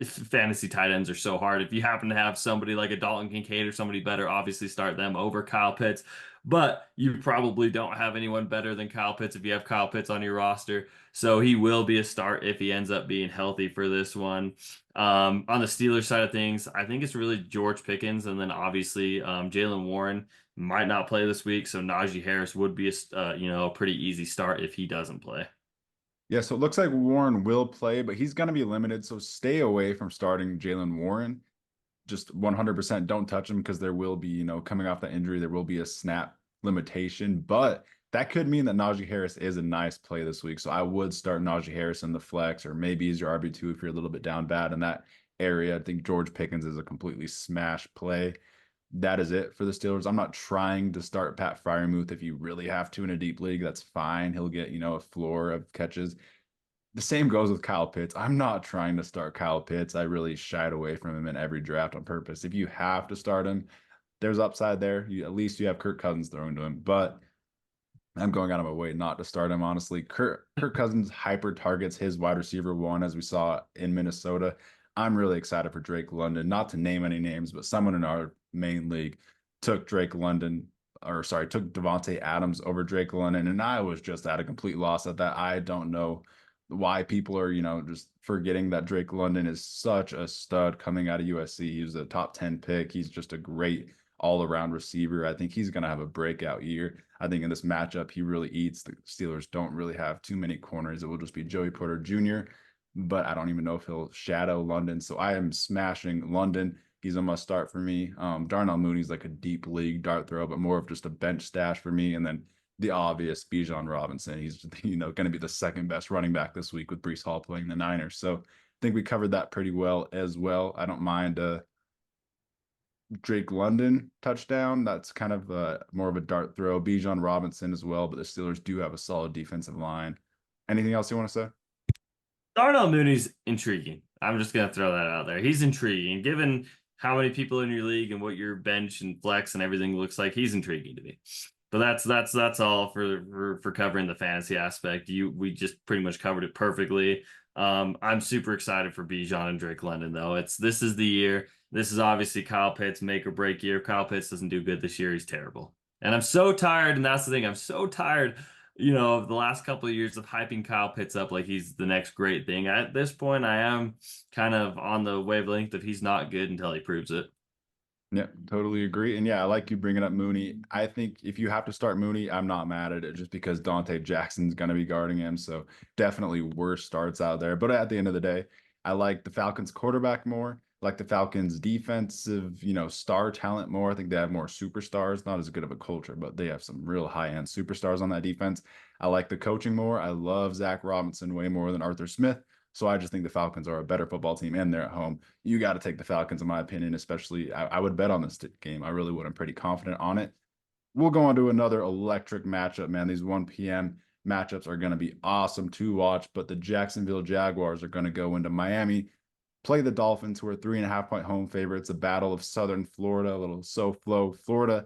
fantasy tight ends are so hard. If you happen to have somebody like a Dalton Kincaid or somebody better, obviously start them over Kyle Pitts. But you probably don't have anyone better than Kyle Pitts if you have Kyle Pitts on your roster. So he will be a start if he ends up being healthy for this one. On the Steelers side of things, I think it's really George Pickens, and then obviously Jalen Warren might not play this week, so Najee Harris would be a pretty easy start if he doesn't play. Yeah, so it looks like Warren will play, but he's going to be limited. So stay away from starting Jalen Warren. Just 100% don't touch him because there will be, coming off that injury, there will be a snap limitation. But that could mean that Najee Harris is a nice play this week. So I would start Najee Harris in the flex, or maybe as your RB2 if you're a little bit down bad in that area. I think George Pickens is a completely smash play. That is it for the Steelers. I'm not trying to start Pat Freiermuth. If you really have to in a deep league, that's fine. He'll get, a floor of catches. The same goes with Kyle Pitts. I'm not trying to start Kyle Pitts. I really shied away from him in every draft on purpose. If you have to start him, there's upside there. At least you have Kirk Cousins throwing to him. But I'm going out of my way not to start him, honestly. Kirk Cousins hyper targets his wide receiver one, as we saw in Minnesota. I'm really excited for Drake London. Not to name any names, but someone in our main league took took Devontae Adams over Drake London, and I was just at a complete loss at that. I don't know why people are, just forgetting that Drake London is such a stud coming out of USC. He was a top 10 pick. He's just a great all-around receiver. I think he's going to have a breakout year. I think in this matchup, he really eats. The Steelers don't really have too many corners. It will just be Joey Porter Jr., but I don't even know if he'll shadow London. So I am smashing London. He's a must start for me. Darnell Mooney's like a deep league dart throw, but more of just a bench stash for me. And then the obvious Bijan Robinson. He's, going to be the second best running back this week with Breece Hall playing the Niners. So I think we covered that pretty well as well. I don't mind Drake London touchdown. That's kind of more of a dart throw. Bijan Robinson as well, but the Steelers do have a solid defensive line. Anything else you want to say? Darnell Mooney's intriguing. I'm just gonna throw that out there. He's intriguing, given how many people in your league and what your bench and flex and everything looks like. He's intriguing to me. But that's all for covering the fantasy aspect. We just pretty much covered it perfectly. I'm super excited for Bijan and Drake London though. This is the year. This is obviously Kyle Pitts' make or break year. If Kyle Pitts doesn't do good this year, he's terrible. And I'm so tired, and that's the thing. I'm so tired, of the last couple of years of hyping Kyle Pitts up like he's the next great thing. At this point, I am kind of on the wavelength that he's not good until he proves it. Yeah, totally agree. And yeah, I like you bringing up Mooney. I think if you have to start Mooney, I'm not mad at it just because Dante Jackson's going to be guarding him. So definitely worse starts out there. But at the end of the day, I like the Falcons quarterback more, like the Falcons defensive, star talent more. I think they have more superstars, not as good of a culture, but they have some real high-end superstars on that defense. I like the coaching more. I love Zach Robinson way more than Arthur Smith. So I just think the Falcons are a better football team and they're at home. You got to take the Falcons, in my opinion, especially I would bet on this game. I really would. I'm pretty confident on it. We'll go on to another electric matchup, man. These 1 p.m. matchups are going to be awesome to watch, but the Jacksonville Jaguars are going to go into Miami, play the Dolphins, who are 3.5-point home favorites, a battle of Southern Florida, a little SoFlo Florida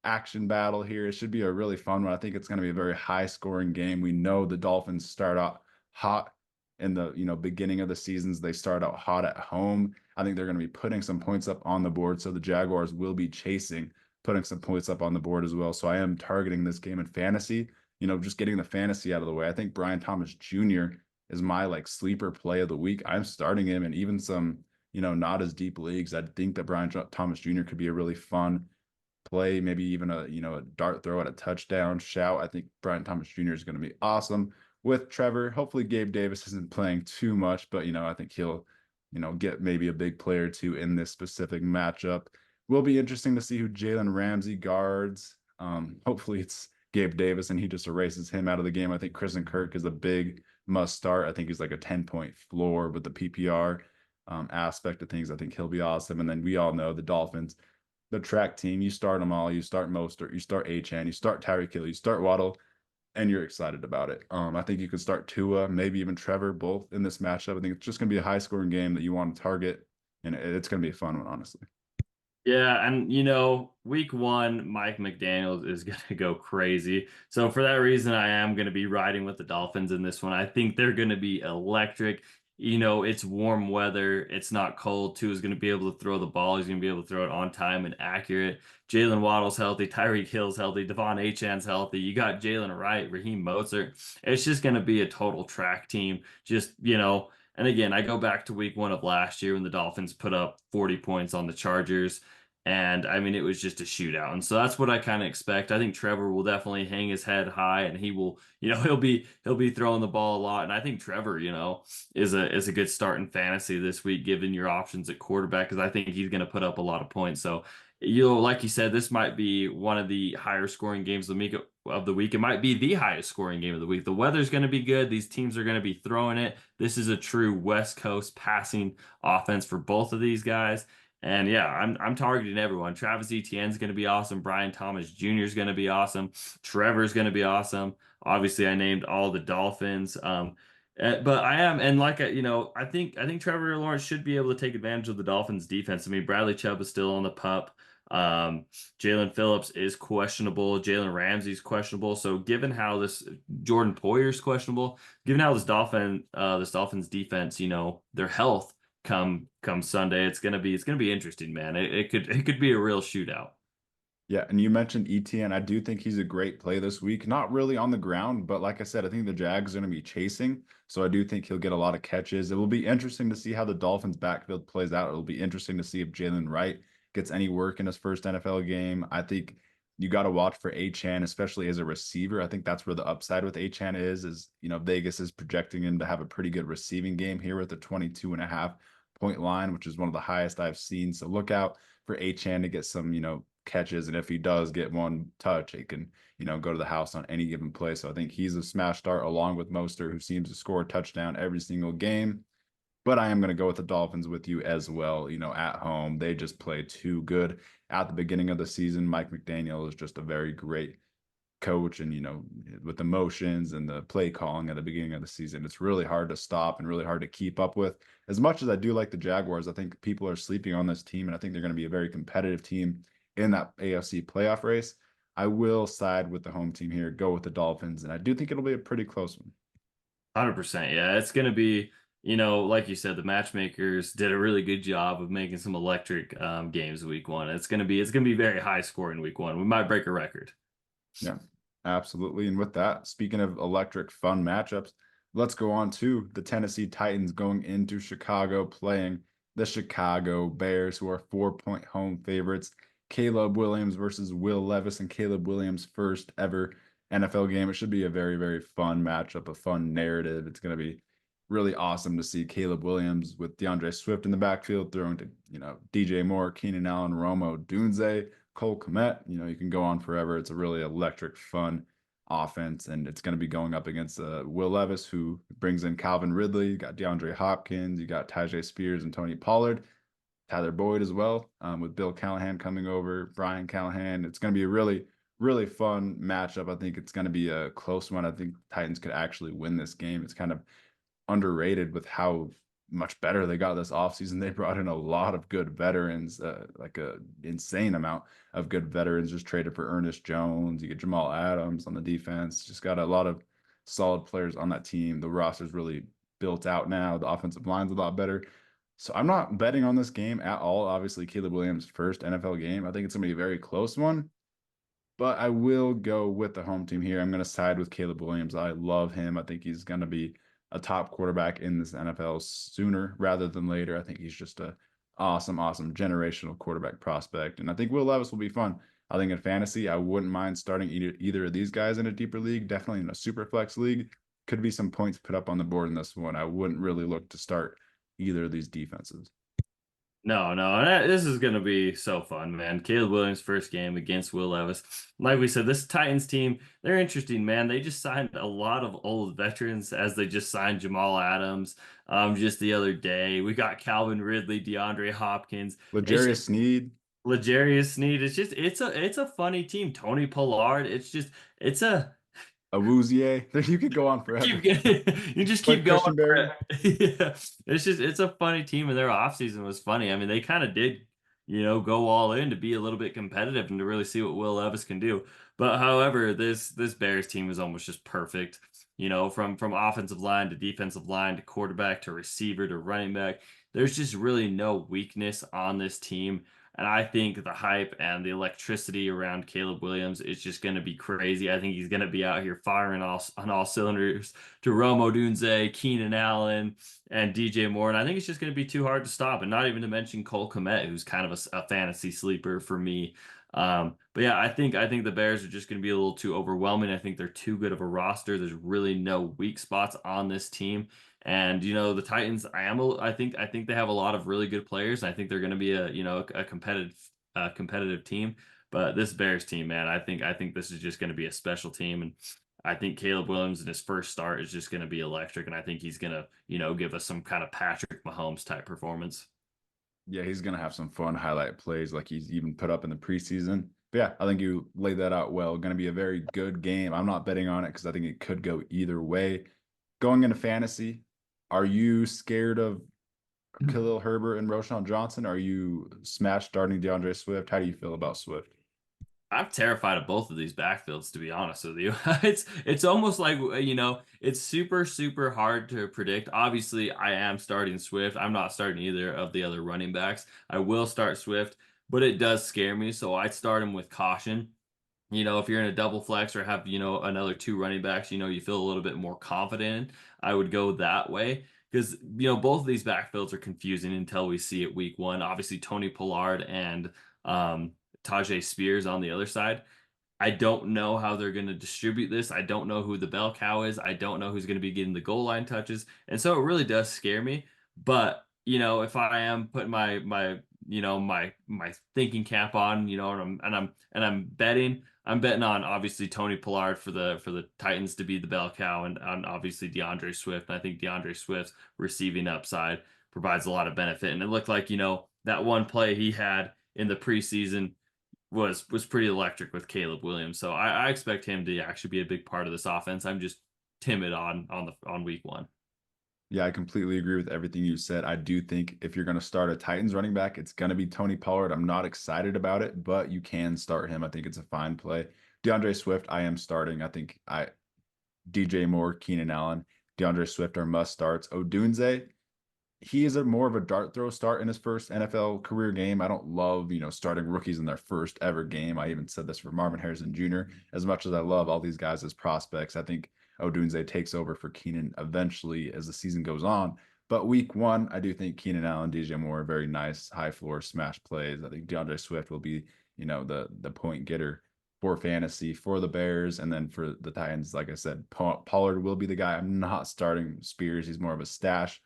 action battle here. It should be a really fun one. I think it's going to be a very high scoring game. We know the Dolphins start out hot in the beginning of the seasons. They start out hot at home. I think they're going to be putting some points up on the board. So the Jaguars will be chasing, putting some points up on the board as well. So I am targeting this game in fantasy, just getting the fantasy out of the way. I think Brian Thomas Jr. is my sleeper play of the week. I'm starting him in even some, not as deep leagues. I think that Brian Thomas Jr. could be a really fun play, maybe even a dart throw at a touchdown shout. I think Brian Thomas Jr. is going to be awesome with Trevor. Hopefully Gabe Davis isn't playing too much, but I think he'll get maybe a big player or two in this specific matchup. Will be interesting to see who Jalen Ramsey guards. Hopefully it's Gabe Davis and he just erases him out of the game. I think Kristen Kirk is a big must start. I think he's like a 10-point floor with the PPR aspect of things. I think he'll be awesome. And then we all know the Dolphins, the track team, you start them all. You start Mostert, you start Achane, you start Tyreek Hill, you start Waddle, and you're excited about it. I think you could start Tua, maybe even Trevor, both in this matchup. I think it's just going to be a high-scoring game that you want to target, and it's going to be a fun one, honestly. Yeah, and week one, Mike McDaniels is going to go crazy. So for that reason, I am going to be riding with the Dolphins in this one. I think they're going to be electric. it's warm weather. It's not cold. Tua is going to be able to throw the ball. He's going to be able to throw it on time and accurate. Jalen Waddle's healthy. Tyreek Hill's healthy. Devon Achan's healthy. You got Jalen Wright, Raheem Mostert. It's just going to be a total track team. And again, I go back to week 1 of last year when the Dolphins put up 40 points on the Chargers. And I mean, it was just a shootout. And so that's what I kind of expect. I think Trevor will definitely hang his head high and he will, he'll be throwing the ball a lot. And I think Trevor, is a good start in fantasy this week, given your options at quarterback, because I think he's going to put up a lot of points. So, like you said, this might be one of the higher scoring games of the week. It might be the highest scoring game of the week. The weather's going to be good. These teams are going to be throwing it. This is a true West Coast passing offense for both of these guys. And yeah, I'm targeting everyone. Travis Etienne's going to be awesome. Brian Thomas Jr. is going to be awesome. Trevor's going to be awesome. Obviously, I named all the Dolphins. But I am, and I think Trevor Lawrence should be able to take advantage of the Dolphins defense. I mean, Bradley Chubb is still on the pup. Jalen Phillips is questionable. Jalen Ramsey's questionable. So given how this Jordan Poyer's questionable, given how this Dolphins defense, their health come Sunday, it's gonna be interesting, man. It could be a real shootout. Yeah, and you mentioned ETN. I do think he's a great play this week. Not really on the ground, but like I said, I think the Jags are going to be chasing. So I do think he'll get a lot of catches. It will be interesting to see how the Dolphins backfield plays out. It'll be interesting to see if Jalen Wright gets any work in his first NFL game. I think you got to watch for Achan, especially as a receiver. I think that's where the upside with Achan is, Vegas is projecting him to have a pretty good receiving game here with the 22.5 point line, which is one of the highest I've seen. So look out for Achan to get some, catches, and if he does get one touch, he can go to the house on any given play. So I think he's a smash start along with Mostert, who seems to score a touchdown every single game. But I am going to go with the Dolphins with you as well. At home, they just play too good at the beginning of the season. Mike McDaniel is just a very great coach, and with the motions and the play calling at the beginning of the season, it's really hard to stop and really hard to keep up with. As much as I do like the Jaguars, I think people are sleeping on this team, and I think they're going to be a very competitive team in that AFC playoff race. I will side with the home team here, go with the Dolphins, and I do think it'll be a pretty close one. 100%. Yeah, it's gonna be, like you said, the matchmakers did a really good job of making some electric games week 1. It's gonna be very high scoring week 1. We might break a record. Yeah, absolutely. And with that, speaking of electric fun matchups, let's go on to the Tennessee Titans going into Chicago, playing the Chicago Bears, who are 4-point home favorites. Caleb Williams versus Will Levis, and Caleb Williams' first ever NFL game. It should be a very, very fun matchup, a fun narrative. It's going to be really awesome to see Caleb Williams with DeAndre Swift in the backfield, throwing to, DJ Moore, Keenan Allen, Romo, Dunze, Cole Kmet. You can go on forever. It's a really electric, fun offense, and it's going to be going up against Will Levis, who brings in Calvin Ridley. You got DeAndre Hopkins, you got Tyjae Spears and Tony Pollard. Tyler Boyd as well, with Bill Callahan coming over, Brian Callahan. It's going to be a really, really fun matchup. I think it's going to be a close one. I think Titans could actually win this game. It's kind of underrated with how much better they got this offseason. They brought in a lot of good veterans, like a insane amount of good veterans. Just traded for Ernest Jones. You get Jamal Adams on the defense. Just got a lot of solid players on that team. The roster's really built out now. The offensive line's a lot better. So I'm not betting on this game at all. Obviously, Caleb Williams' first NFL game. I think it's going to be a very close one, but I will go with the home team here. I'm going to side with Caleb Williams. I love him. I think he's going to be a top quarterback in this NFL sooner rather than later. I think he's just a awesome, awesome generational quarterback prospect. And I think Will Levis will be fun. I think in fantasy, I wouldn't mind starting either of these guys in a deeper league, definitely in a super flex league. Could be some points put up on the board in this one. I wouldn't really look to start either of these defenses. No, this is going to be so fun, man. Caleb Williams' first game against Will Levis. Like we said, this Titans team, they're interesting, man. They just signed a lot of old veterans, as they just signed Jamal Adams just the other day. We got Calvin Ridley, DeAndre Hopkins. L'Jarius Sneed. L'Jarius Sneed. It's a funny team. Tony Pollard. It's a Awuzie. You could go on forever. You just keep Like going. Christian Barry. Yeah. It's a funny team, and their offseason was funny. I mean, they kind of did, go all in to be a little bit competitive and to really see what Will Levis can do. But however, this Bears team is almost just perfect. from offensive line to defensive line to quarterback to receiver to running back. There's just really no weakness on this team. And I think the hype and the electricity around Caleb Williams is just going to be crazy. I think he's going to be out here firing on all cylinders to Rome Odunze, Keenan Allen, and DJ Moore. And I think it's just going to be too hard to stop. And not even to mention Cole Kmet, who's kind of a fantasy sleeper for me. But yeah, I think the Bears are just going to be a little too overwhelming. I think they're too good of a roster. There's really no weak spots on this team. And the Titans, I think they have a lot of really good players. I think they're going to be a competitive team. But this Bears team, man, I think this is just going to be a special team. And I think Caleb Williams in his first start is just going to be electric. And I think he's going to, give us some kind of Patrick Mahomes type performance. Yeah, he's gonna have some fun highlight plays like he's even put up in the preseason. But yeah, I think you laid that out well. Gonna be a very good game. I'm not betting on it because I think it could go either way. Going into fantasy, are you scared of Khalil Herbert and Roshan Johnson? Are you smash starting DeAndre Swift? How do you feel about Swift? I'm terrified of both of these backfields, to be honest with you. It's almost like it's super super hard to predict. Obviously, I am starting Swift. I'm not starting either of the other running backs. I will start Swift, but it does scare me, so I start him with caution. If you're in a double flex or have, another two running backs, you feel a little bit more confident. I would go that way because, both of these backfields are confusing until we see it week one. Obviously, Tony Pollard and Tajay Spears on the other side. I don't know how they're going to distribute this. I don't know who the bell cow is. I don't know who's going to be getting the goal line touches. And so it really does scare me. But, if I am putting my thinking cap on, and I'm betting on obviously Tony Pollard for the Titans to be the bell cow and on obviously DeAndre Swift. And I think DeAndre Swift's receiving upside provides a lot of benefit. And it looked like, that one play he had in the preseason was pretty electric with Caleb Williams. So I expect him to actually be a big part of this offense. I'm just timid on week one. Yeah, I completely agree with everything you said. I do think if you're going to start a Titans running back, it's going to be Tony Pollard. I'm not excited about it, but you can start him. I think it's a fine play. DeAndre Swift, I am starting. I think DJ Moore, Keenan Allen, DeAndre Swift are must starts. Odunze, he is a more of a dart throw start in his first NFL career game. I don't love, starting rookies in their first ever game. I even said this for Marvin Harrison Jr. As much as I love all these guys as prospects, I think Odunze takes over for Keenan eventually as the season goes on. But week one, I do think Keenan Allen, DJ Moore are very nice high floor smash plays. I think DeAndre Swift will be, the point getter for fantasy for the Bears. And then for the Titans, like I said, Pollard will be the guy. I'm not starting Spears. He's more of a stash.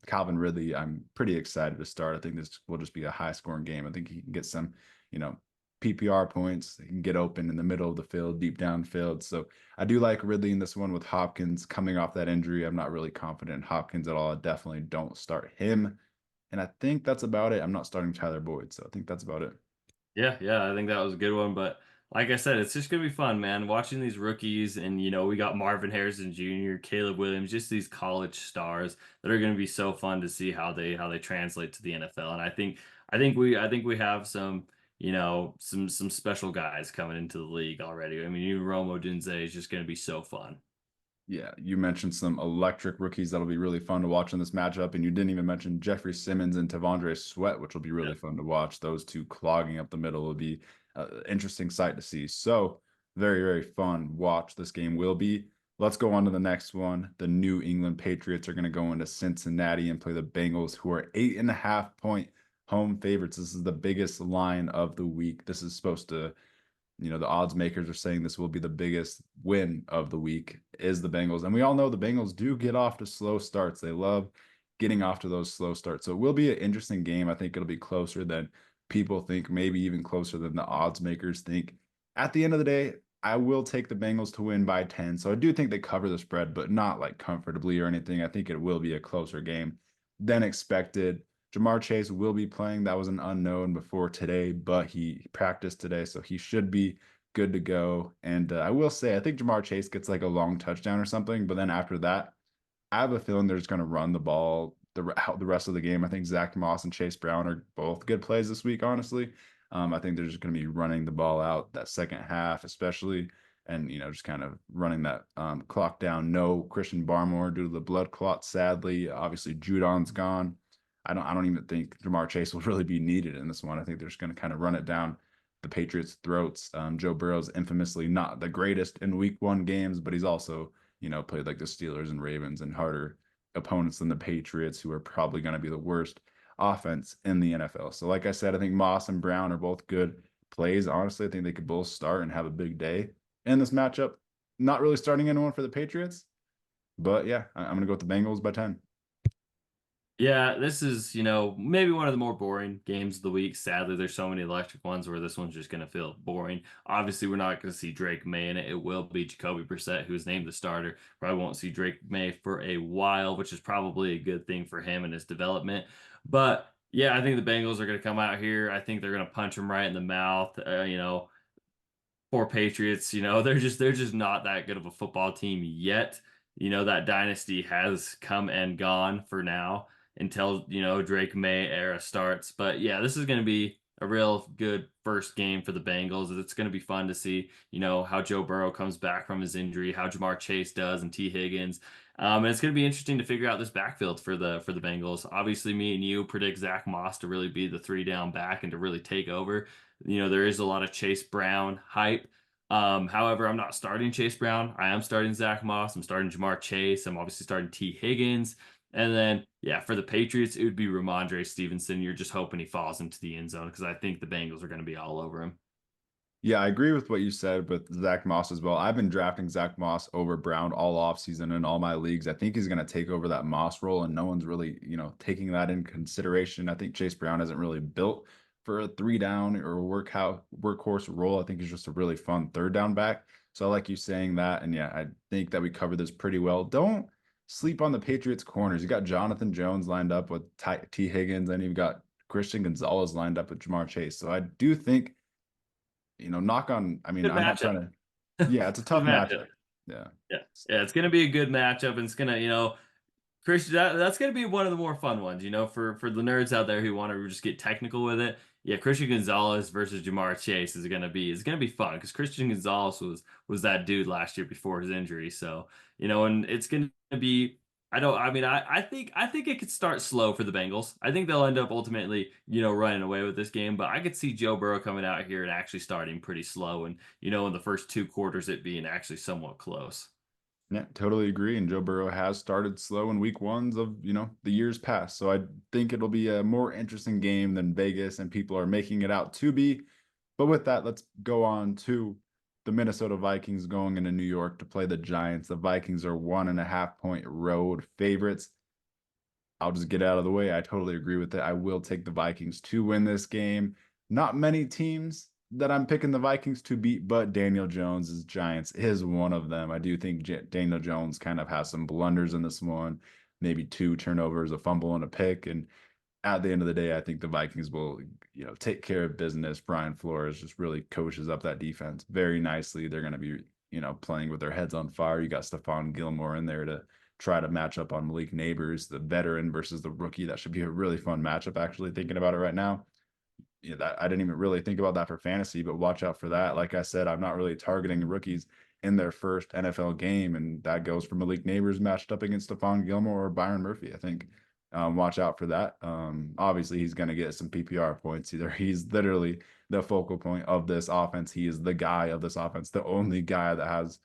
Calvin Ridley, I'm pretty excited to start. I think this will just be a high scoring game. I think he can get some, PPR points. He can get open in the middle of the field, deep downfield. So I do like Ridley in this one with Hopkins coming off that injury. I'm not really confident in Hopkins at all. I definitely don't start him. And I think that's about it. I'm not starting Tyler Boyd. So I think that's about it. Yeah, I think that was a good one. But like I said, it's just gonna be fun, man. Watching these rookies, and we got Marvin Harrison Jr., Caleb Williams, just these college stars that are gonna be so fun to see how they translate to the NFL. And I think we have some special guys coming into the league already. I mean, even Romo Dunze is just gonna be so fun. Yeah, you mentioned some electric rookies that'll be really fun to watch in this matchup, and you didn't even mention Jeffrey Simmons and Tavondre Sweat, which will be really fun to watch. Those two clogging up the middle will be an interesting sight to see. So very, very fun watch this game will be. Let's go on to the next one. The New England Patriots are going to go into Cincinnati and play the Bengals, who are 8.5-point home favorites. This is the biggest line of the week. This is supposed to the odds makers are saying this will be the biggest win of the week is the Bengals. And we all know the Bengals do get off to slow starts. They love getting off to those slow starts. So it will be an interesting game. I think it'll be closer than people think, maybe even closer than the odds makers think. At the end of the day, I will take the Bengals to win by 10. So I do think they cover the spread, but not like comfortably or anything. I think it will be a closer game than expected. Jamar Chase will be playing. That was an unknown before today, but he practiced today, so he should be good to go. And I will say, I think Jamar Chase gets like a long touchdown or something, but then after that, I have a feeling they're just going to run the ball the rest of the game. I think Zach Moss and Chase Brown are both good plays this week, honestly. I think they're just going to be running the ball out that second half, especially. and just kind of running that clock down. No Christian Barmore due to the blood clot. Sadly, obviously Judon's gone. I don't even think Jamar Chase will really be needed in this one. I think they're just going to kind of run it down the Patriots' throats. Joe Burrow's infamously not the greatest in Week 1 games, but he's also played like the Steelers and Ravens and harder opponents than the Patriots, who are probably going to be the worst offense in the NFL. So, like I said, I think Moss and Brown are both good plays. Honestly, I think they could both start and have a big day in this matchup. Not really starting anyone for the Patriots, but yeah, I'm going to go with the Bengals by 10. Yeah, this is, maybe one of the more boring games of the week. Sadly, there's so many electric ones where this one's just going to feel boring. Obviously, we're not going to see Drake May in it. It will be Jacoby Brissett, who's named the starter. Probably won't see Drake May for a while, which is probably a good thing for him and his development. But yeah, I think the Bengals are going to come out here. I think they're going to punch him right in the mouth. Poor Patriots, they're just not that good of a football team yet. That dynasty has come and gone for now until, Drake May era starts. But yeah, this is going to be a real good first game for the Bengals. It's going to be fun to see, how Joe Burrow comes back from his injury, how Jamar Chase does and T. Higgins. And it's going to be interesting to figure out this backfield for the Bengals. Obviously, me and you predict Zach Moss to really be the three down back and to really take over. There is a lot of Chase Brown hype. However, I'm not starting Chase Brown. I am starting Zach Moss. I'm starting Jamar Chase. I'm obviously starting T. Higgins. And then, yeah, for the Patriots, it would be Ramondre Stevenson. You're just hoping he falls into the end zone because I think the Bengals are going to be all over him. Yeah, I agree with what you said with Zach Moss as well. I've been drafting Zach Moss over Brown all offseason in all my leagues. I think he's going to take over that Moss role, and no one's really, taking that in consideration. I think Chase Brown isn't really built for a three down or workhorse role. I think he's just a really fun third down back. So I like you saying that. And yeah, I think that we covered this pretty well. Don't sleep on the Patriots corners. You got Jonathan Jones lined up with T. Higgins, and you've got Christian Gonzalez lined up with Jamar Chase. So I do think knock on. I mean, Good I'm not matchup. trying to. Yeah, it's a Good tough matchup. matchup. Yeah. Yeah. Yeah, it's going to be a good matchup, and it's going to, Christian, that's going to be one of the more fun ones, for the nerds out there who want to just get technical with it. Yeah, Christian Gonzalez versus Jamar Chase is going to be fun because Christian Gonzalez was that dude last year before his injury. So, and it's going to be I think it could start slow for the Bengals. I think they'll end up ultimately, running away with this game, but I could see Joe Burrow coming out here and actually starting pretty slow and, in the first two quarters it being actually somewhat close. Yeah, totally agree. And Joe Burrow has started slow in week ones of, the years past. So I think it'll be a more interesting game than Vegas and people are making it out to be. But with that, let's go on to the Minnesota Vikings going into New York to play the Giants. The Vikings are 1.5 point road favorites. I'll just get out of the way. I totally agree with it. I will take the Vikings to win this game. Not many teams that I'm picking the Vikings to beat, but Daniel Jones's Giants is one of them. I do think Daniel Jones kind of has some blunders in this one, maybe two turnovers, a fumble, and a pick. And at the end of the day, I think the Vikings will, take care of business. Brian Flores just really coaches up that defense very nicely. They're going to be, playing with their heads on fire. You got Stephon Gilmore in there to try to match up on Malik Neighbors, the veteran versus the rookie. That should be a really fun matchup, actually, thinking about it right now. Yeah, that I didn't even really think about that for fantasy, but watch out for that. Like I said, I'm not really targeting rookies in their first NFL game, and that goes for Malik Neighbors matched up against Stephon Gilmore or Byron Murphy. I think watch out for that. Obviously, he's going to get some PPR points. Either he's literally the focal point of this offense. He is the guy of this offense, the only guy that has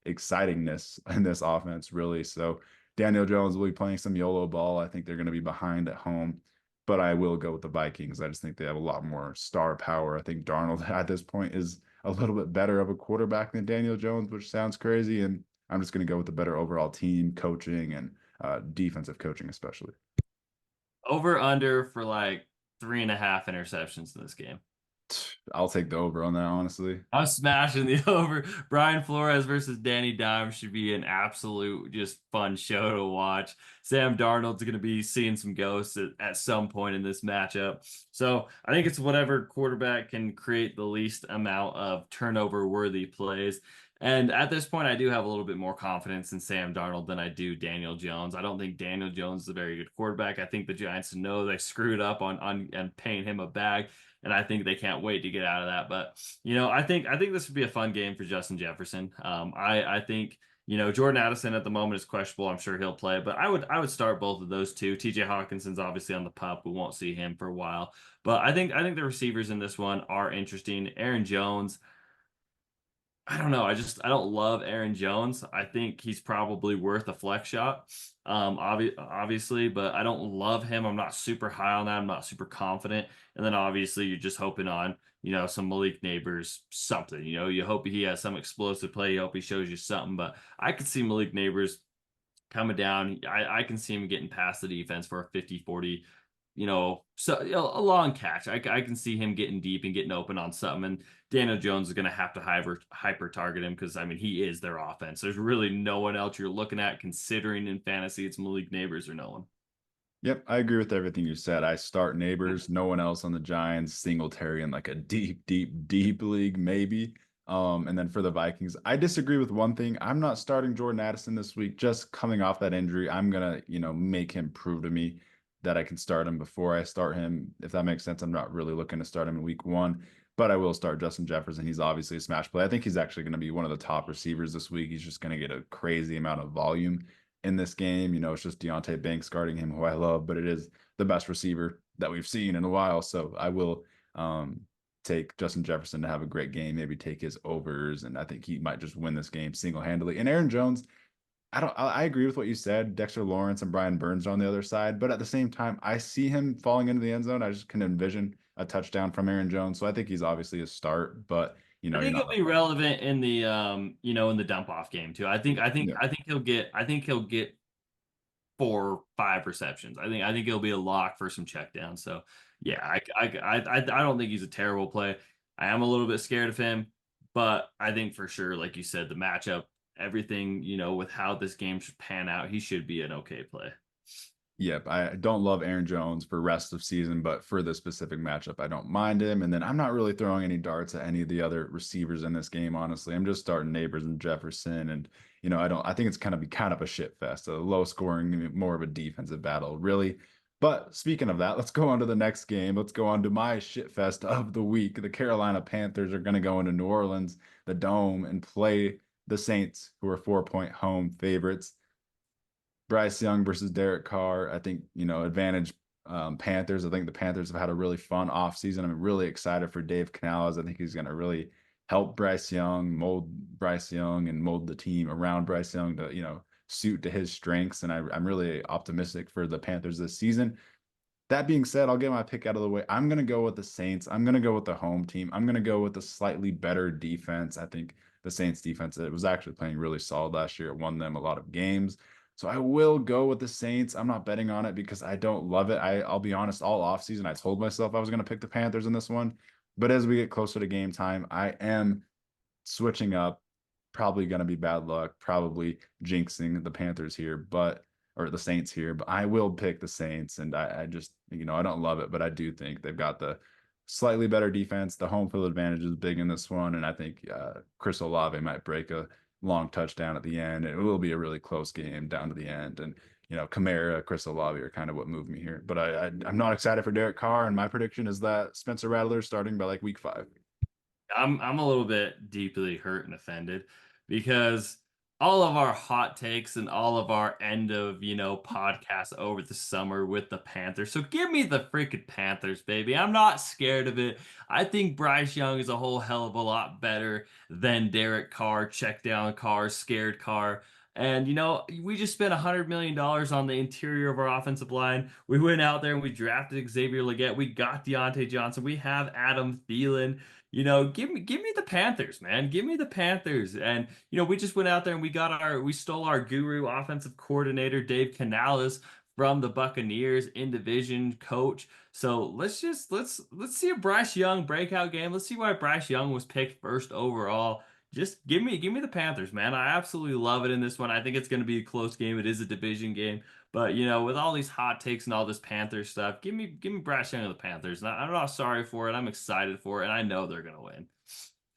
excitingness in this offense, really. So Daniel Jones will be playing some YOLO ball. I think they're going to be behind at home, but I will go with the Vikings. I just think they have a lot more star power. I think Darnold at this point is a little bit better of a quarterback than Daniel Jones, which sounds crazy. And I'm just going to go with the better overall team coaching and defensive coaching, especially. Over under for like 3.5 interceptions in this game. I'll take the over on that, honestly. I'm smashing the over. Brian Flores versus Danny Dimes should be an absolute just fun show to watch. Sam Darnold's going to be seeing some ghosts at some point in this matchup. So I think it's whatever quarterback can create the least amount of turnover worthy plays. And at this point, I do have a little bit more confidence in Sam Darnold than I do Daniel Jones. I don't think Daniel Jones is a very good quarterback. I think the Giants know they screwed up on and paying him a bag, and I think they can't wait to get out of that. But I think this would be a fun game for Justin Jefferson. I think Jordan Addison at the moment is questionable. I'm sure he'll play, but I would start both of those two. TJ Hawkinson's obviously on the pup. We won't see him for a while, but I think the receivers in this one are interesting. Aaron Jones. I don't know. I don't love Aaron Jones. I think he's probably worth a flex shot, obviously, but I don't love him. I'm not super high on that. I'm not super confident. And then obviously you're just hoping on, some Malik Neighbors something. You hope he has some explosive play. You hope he shows you something. But I could see Malik Neighbors coming down. I can see him getting past the defense for a 50-40, a long catch. I can see him getting deep and getting open on something. And Daniel Jones is going to have to hyper target him because, I mean, he is their offense. There's really no one else you're looking at considering in fantasy. It's Malik Neighbors or no one. Yep, I agree with everything you said. I start Neighbors, no one else on the Giants, Singletary in like a deep, deep, deep league, maybe. And then for the Vikings, I disagree with one thing. I'm not starting Jordan Addison this week, just coming off that injury. I'm gonna, make him prove to me that I can start him before I start him. If that makes sense, I'm not really looking to start him in week one, but I will start Justin Jefferson. He's obviously a smash play. I think he's actually going to be one of the top receivers this week. He's just going to get a crazy amount of volume in this game. It's just Deontay Banks guarding him, who I love, but it is the best receiver that we've seen in a while. So I will take Justin Jefferson to have a great game, maybe take his overs, and I think he might just win this game single-handedly. And Aaron Jones, I agree with what you said. Dexter Lawrence and Brian Burns are on the other side, but at the same time, I see him falling into the end zone. I just can envision a touchdown from Aaron Jones. So I think he's obviously a start, but I you're think not he'll be relevant in the in the dump off game too. I think I think yeah. I think he'll get 4 or 5 receptions. I think he'll be a lock for some checkdowns. So yeah, I don't think he's a terrible play. I am a little bit scared of him, but I think for sure, like you said, the matchup, everything, with how this game should pan out, he should be an okay play. Yep, I don't love Aaron Jones for rest of season, but for the specific matchup, I don't mind him. And then I'm not really throwing any darts at any of the other receivers in this game, honestly. I'm just starting Neighbors and Jefferson, and I think it's kind of be kind of a shit fest, a low scoring, more of a defensive battle, really. But speaking of that, let's go on to the next game. Let's go on to my shit fest of the week. The Carolina Panthers are going to go into New Orleans, the Dome, and play the Saints, who are 4-point home favorites. Bryce Young versus Derek Carr. I think, advantage Panthers. I think the Panthers have had a really fun offseason. I'm really excited for Dave Canales. I think he's going to really help Bryce Young, mold Bryce Young, and mold the team around Bryce Young to, suit to his strengths. And I'm really optimistic for the Panthers this season. That being said, I'll get my pick out of the way. I'm going to go with the Saints. I'm going to go with the home team. I'm going to go with the slightly better defense. I think the Saints defense, it was actually playing really solid last year. It won them a lot of games. So I will go with the Saints. I'm not betting on it because I don't love it. I'll be honest, all offseason, I told myself I was going to pick the Panthers in this one. But as we get closer to game time, I am switching up. Probably going to be bad luck, probably jinxing the Panthers here, or the Saints here, but I will pick the Saints. And I just, I don't love it, but I do think they've got the slightly better defense. The home field advantage is big in this one. And I think Chris Olave might break a long touchdown at the end. It will be a really close game down to the end. And, Kamara, Chris Olave are kind of what moved me here. But I'm not excited for Derek Carr. And my prediction is that Spencer Rattler starting by like week 5. I'm a little bit deeply hurt and offended because all of our hot takes and all of our end of, podcasts over the summer with the Panthers. So give me the freaking Panthers, baby. I'm not scared of it. I think Bryce Young is a whole hell of a lot better than Derek Carr, check down Carr, scared Carr. And we just spent $100 million on the interior of our offensive line. We went out there and we drafted Xavier Legette. We got Deontay Johnson. We have Adam Thielen. Give me the Panthers, man. Give me the Panthers. And we just went out there and we stole our guru offensive coordinator Dave Canales from the Buccaneers in division coach. So let's see a Bryce Young breakout game. Let's see why Bryce Young was picked first overall. Just give me the Panthers, man. I absolutely love it in this one. I think it's going to be a close game. It is a division game. But with all these hot takes and all this Panthers stuff, give me Bryce Young of the Panthers. And I'm not sorry for it. I'm excited for it, and I know they're gonna win.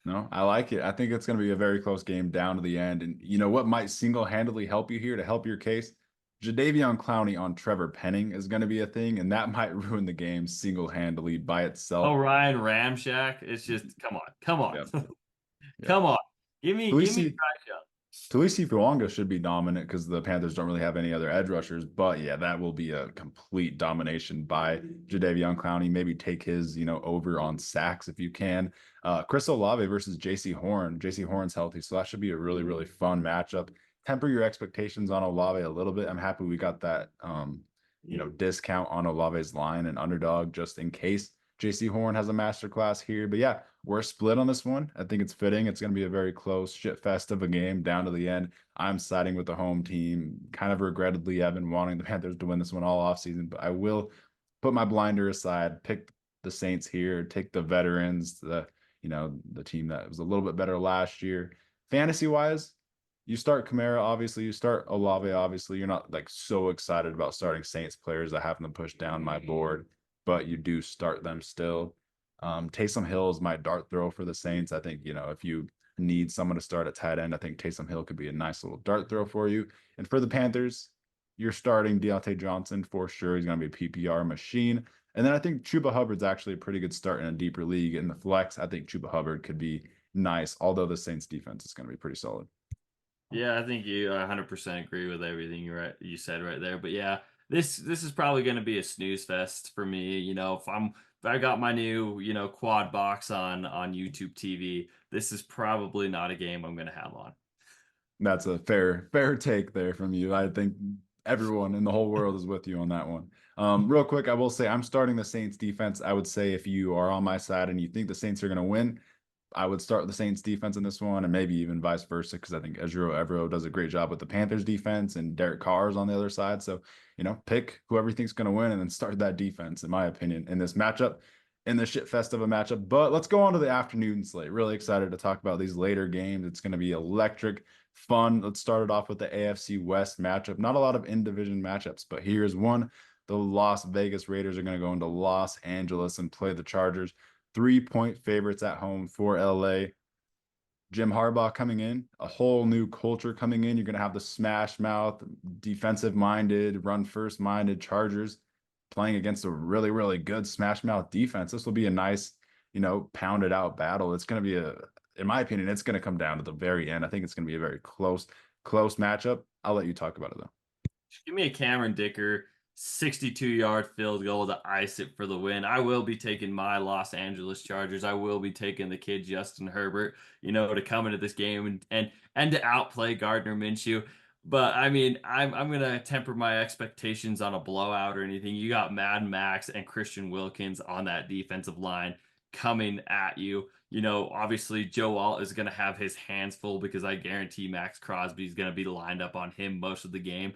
No, I like it. I think it's going to be a very close game down to the end. And you know what might single-handedly help you here to help your case? Jadeveon Clowney on Trevor Penning is going to be a thing, and that might ruin the game single-handedly by Oh, itself. Ryan Ramshack. It's just come on, come on, Yeah, yeah. come on. Give me Talisi Bryce Young. Talisi Fuanga should be dominant because the Panthers don't really have any other edge rushers. But yeah, that will be a complete domination by Jadeveon Clowney. Maybe take his, over on sacks if you can. Chris Olave versus JC Horn. JC Horn's healthy, so that should be a really, really fun matchup. Temper your expectations on Olave a little bit. I'm happy we got that discount on Olave's line and underdog just in case JC Horn has a masterclass here. But yeah, we're split on this one. I think it's fitting. It's going to be a very close shit fest of a game down to the end. I'm siding with the home team. Kind of regrettably, I've been wanting the Panthers to win this one all offseason, but I will put my blinder aside, pick the Saints here, take the veterans, the team that was a little bit better last year. Fantasy wise, you start Kamara, obviously. You start Olave, obviously. You're not like so excited about starting Saints players that having them push down my board, but you do start them still. Taysom Hill is my dart throw for the Saints. I think, if you need someone to start at tight end, I think Taysom Hill could be a nice little dart throw for you. And for the Panthers, you're starting Deontay Johnson for sure. He's going to be a PPR machine. And then I think Chuba Hubbard's actually a pretty good start in a deeper league. In the flex, I think Chuba Hubbard could be nice, although the Saints defense is going to be pretty solid. Yeah, I think you 100% agree with everything you said right there. But yeah, this is probably going to be a snooze fest for me. If I got my new quad box on YouTube TV, this is probably not a game I'm going to have on. That's a fair take there from you. I think everyone in the whole world is with you on that one. Real quick, I will say I'm starting the Saints defense. I would say if you are on my side and you think the Saints are going to win, I would start the Saints defense in this one, and maybe even vice versa, because I think Ejiro Evero does a great job with the Panthers defense, and Derek Carr is on the other side. So, pick whoever you think's going to win, and then start that defense, in my opinion, in this matchup, in the shit fest of a matchup. But let's go on to the afternoon slate. Really excited to talk about these later games. It's going to be electric, fun. Let's start it off with the AFC West matchup. Not a lot of in-division matchups, but here's one. The Las Vegas Raiders are going to go into Los Angeles and play the Chargers. 3-point favorites at home for LA. Jim Harbaugh coming in, a whole new culture coming in. You're going to have the smash mouth, defensive minded, run first minded Chargers playing against a really, really good smash mouth defense. This will be a nice, pounded out battle. It's going to be in my opinion, it's going to come down to the very end. I think it's going to be a very close matchup. I'll let you talk about it though. Give me a Cameron Dicker 62-yard field goal to ice it for the win. I will be taking my Los Angeles Chargers. I will be taking the kid Justin Herbert, to come into this game and to outplay Gardner Minshew. But I mean, I'm gonna temper my expectations on a blowout or anything. You got Mad Max and Christian Wilkins on that defensive line coming at you. Obviously Joe Alt is gonna have his hands full because I guarantee Max Crosby is gonna be lined up on him most of the game.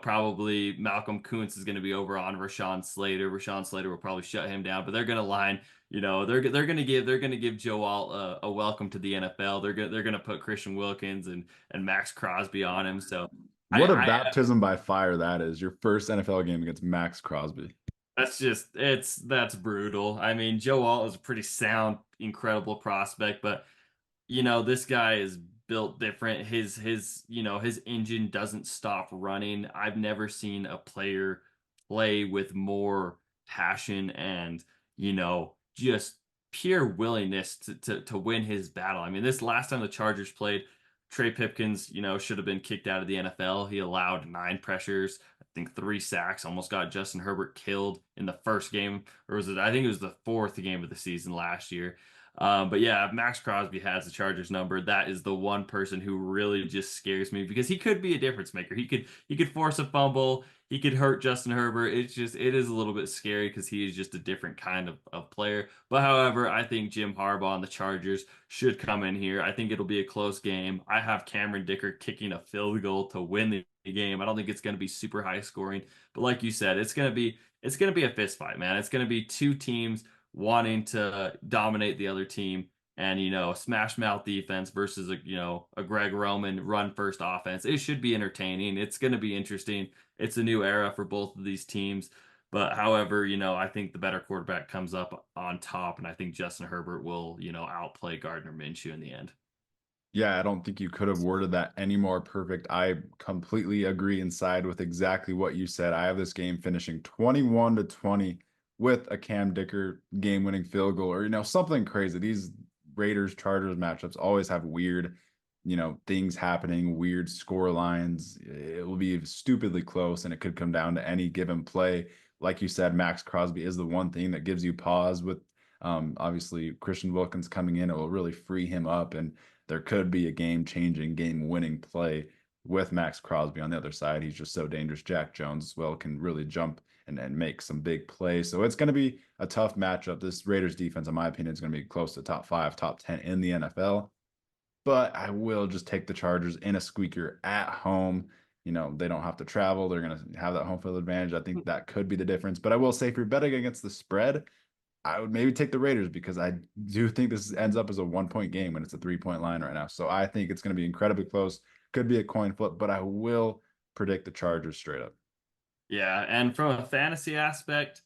Probably Malcolm Kuntz is going to be over on Rashawn Slater. Rashawn Slater will probably shut him down, but they're going to line. They're going to give Joe Alt a welcome to the NFL. They're going to put Christian Wilkins and Max Crosby on him. So What a baptism by fire that is! Your first NFL game against Max Crosby. That's brutal. I mean, Joe Alt is a pretty sound, incredible prospect, but this guy is built different. His engine doesn't stop running. I've never seen a player play with more passion and, just pure willingness to win his battle. I mean, this last time the Chargers played, Trey Pipkins, should have been kicked out of the NFL. He allowed 9 pressures, I think 3 sacks, almost got Justin Herbert killed in the first game, or I think it was the 4th game of the season last year. But yeah, if Max Crosby has the Chargers number, that is the one person who really just scares me because he could be a difference maker. He could force a fumble. He could hurt Justin Herbert. It is a little bit scary because he is just a different kind of player. But however, I think Jim Harbaugh and the Chargers should come in here. I think it'll be a close game. I have Cameron Dicker kicking a field goal to win the game. I don't think it's going to be super high scoring, but like you said, it's going to be a fist fight, man. It's going to be two teams wanting to dominate the other team and a smash mouth defense versus a Greg Roman run first offense. It should be entertaining. It's going to be interesting. It's a new era for both of these teams. But however, I think the better quarterback comes up on top, and I think Justin Herbert will, outplay Gardner Minshew in the end. Yeah, I don't think you could have worded that any more perfect. I completely agree and side with exactly what you said. I have this game finishing 21-20 with a Cam Dicker game-winning field goal or something crazy. These Raiders Chargers matchups always have weird, things happening, weird score lines. It will be stupidly close and it could come down to any given play. Like you said, Max Crosby is the one thing that gives you pause with obviously Christian Wilkins coming in. It will really free him up and there could be a game-changing, game-winning play with Max Crosby on the other side. He's just so dangerous. Jack Jones as well can really jump and make some big plays. So it's going to be a tough matchup. This Raiders defense, in my opinion, is going to be close to top 5, top 10 in the NFL. But I will just take the Chargers in a squeaker at home. They don't have to travel. They're going to have that home field advantage. I think that could be the difference. But I will say if you're betting against the spread, I would maybe take the Raiders because I do think this ends up as a 1-point game when it's a 3-point line right now. So I think it's going to be incredibly close. Could be a coin flip, but I will predict the Chargers straight up. Yeah, and from a fantasy aspect,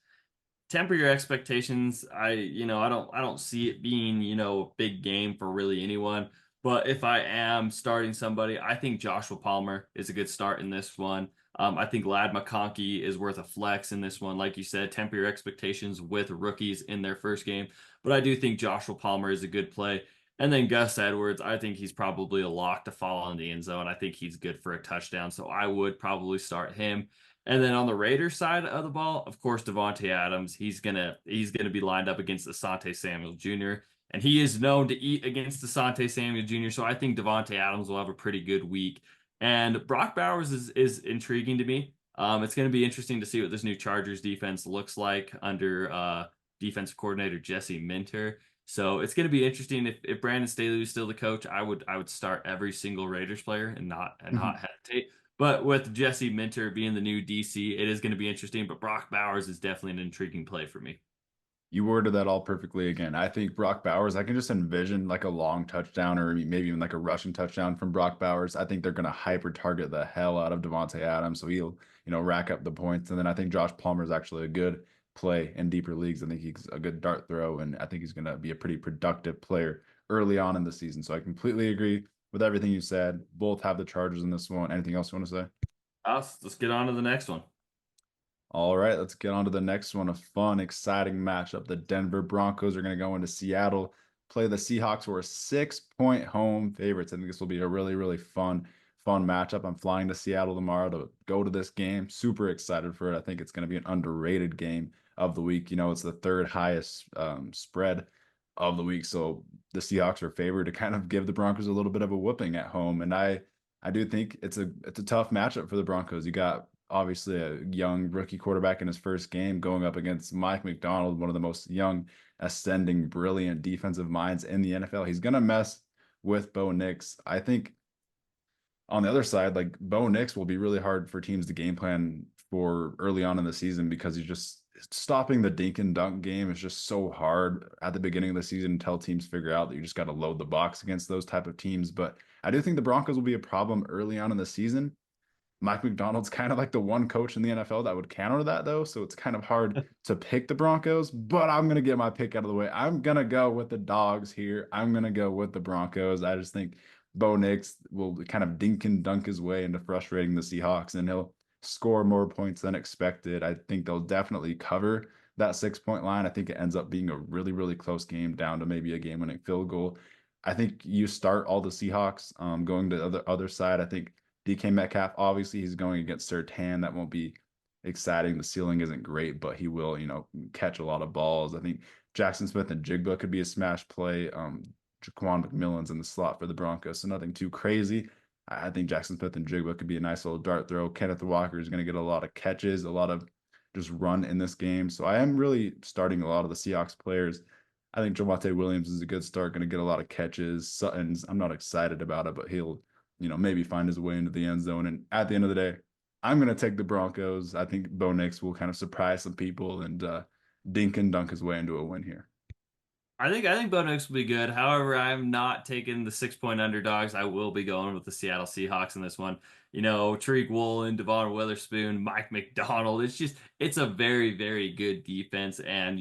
temper your expectations. I don't see it being, a big game for really anyone. But if I am starting somebody, I think Joshua Palmer is a good start in this one. I think Lad McConkey is worth a flex in this one. Like you said, temper your expectations with rookies in their first game. But I do think Joshua Palmer is a good play. And then Gus Edwards, I think he's probably a lock to fall in the end zone. I think he's good for a touchdown. So I would probably start him. And then on the Raiders side of the ball, of course, Devontae Adams, he's gonna be lined up against Asante Samuel Jr. And he is known to eat against Asante Samuel Jr. So I think Devontae Adams will have a pretty good week. And Brock Bowers is intriguing to me. It's going to be interesting to see what this new Chargers defense looks like under defensive coordinator Jesse Minter. So it's going to be interesting if Brandon Staley was still the coach. I would start every single Raiders player and not hesitate. But with Jesse Minter being the new DC, it is going to be interesting. But Brock Bowers is definitely an intriguing play for me. You worded that all perfectly again. I think Brock Bowers, I can just envision like a long touchdown or maybe even like a rushing touchdown from Brock Bowers. I think they're going to hyper target the hell out of Devontae Adams. So he'll, rack up the points. And then I think Josh Palmer is actually a good play in deeper leagues. I think he's a good dart throw. And I think he's going to be a pretty productive player early on in the season. So I completely agree with everything you said. Both have the Chargers in this one. Anything else you want to say? Let's get on to the next one. All right, let's get on to the next one. A fun, exciting matchup. The Denver Broncos are going to go into Seattle, play the Seahawks, who are 6-point home favorites. I think this will be a really, really fun matchup. I'm flying to Seattle tomorrow to go to this game. Super excited for it. I think it's going to be an underrated game of the week. It's the third highest spread of the week. So the Seahawks are favored to kind of give the Broncos a little bit of a whooping at home. And I do think it's a tough matchup for the Broncos. You got obviously a young rookie quarterback in his first game going up against Mike McDonald, one of the most young, ascending, brilliant defensive minds in the NFL. He's going to mess with Bo Nix. I think on the other side, like Bo Nix will be really hard for teams to game plan for early on in the season because he's just stopping the dink and dunk game is just so hard at the beginning of the season until teams figure out that you just got to load the box against those type of teams. But I do think the Broncos will be a problem early on in the season. Mike McDonald's kind of like the one coach in the NFL that would counter that, though. So it's kind of hard to pick the Broncos, but I'm going to get my pick out of the way. I'm going to go with the dogs here. I'm going to go with the Broncos. I just think Bo Nix will kind of dink and dunk his way into frustrating the Seahawks, and he'll score more points than expected. I think they'll definitely cover that 6-point line. I think it ends up being a really, really close game down to maybe a game-winning field goal. I think you start all the Seahawks going to the other side. I think DK Metcalf, obviously, he's going against Surtain. That won't be exciting. The ceiling isn't great, but he will, catch a lot of balls. I think Jackson Smith and Jigba could be a smash play. Jaquan McMillan's in the slot for the Broncos, so nothing too crazy. I think Jackson Smith and Jigba could be a nice little dart throw. Kenneth Walker is going to get a lot of catches, a lot of just run in this game. So I am really starting a lot of the Seahawks players. I think Javonte Williams is a good start, going to get a lot of catches. Sutton's, I'm not excited about it, but he'll maybe find his way into the end zone. And at the end of the day, I'm going to take the Broncos. I think Bo Nix will kind of surprise some people and dink and dunk his way into a win here. I think Bo Nix will be good. However, I'm not taking the 6 point underdogs. I will be going with the Seattle Seahawks in this one. Tariq Woolen, Devon Witherspoon, Mike McDonald. It's a very, very good defense, and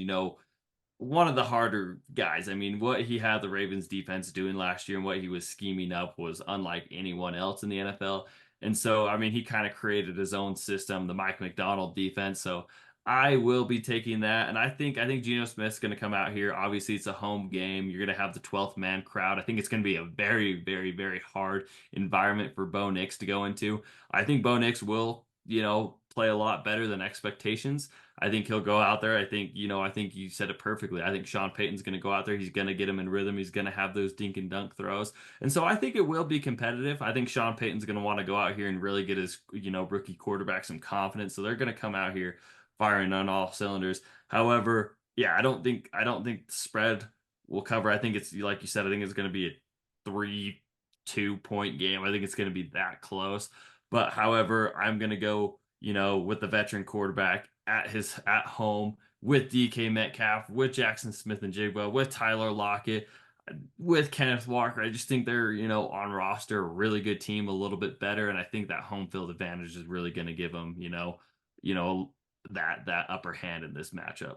one of the harder guys. I mean, what he had the Ravens defense doing last year and what he was scheming up was unlike anyone else in the NFL. And so, I mean, he kind of created his own system, the Mike McDonald defense. So I will be taking that. And I think Geno Smith's going to come out here. Obviously, it's a home game. You're going to have the 12th man crowd. I think it's going to be a very, very, very hard environment for Bo Nix to go into. I think Bo Nix will, play a lot better than expectations. I think he'll go out there. I think you said it perfectly. I think Sean Payton's going to go out there. He's going to get him in rhythm. He's going to have those dink and dunk throws. And so I think it will be competitive. I think Sean Payton's going to want to go out here and really get his, rookie quarterback some confidence. So they're going to come out here firing on all cylinders. However, yeah, I don't think the spread will cover. I think it's like you said, I think it's going to be a 3-2 point game. I think it's going to be that close. But however, I'm going to go with the veteran quarterback at home with DK Metcalf, with Jackson Smith and Jigba, with Tyler Lockett, with Kenneth Walker. I just think they're, on roster, a really good team, a little bit better, and I think that home field advantage is really going to give them, you know, that upper hand in this matchup.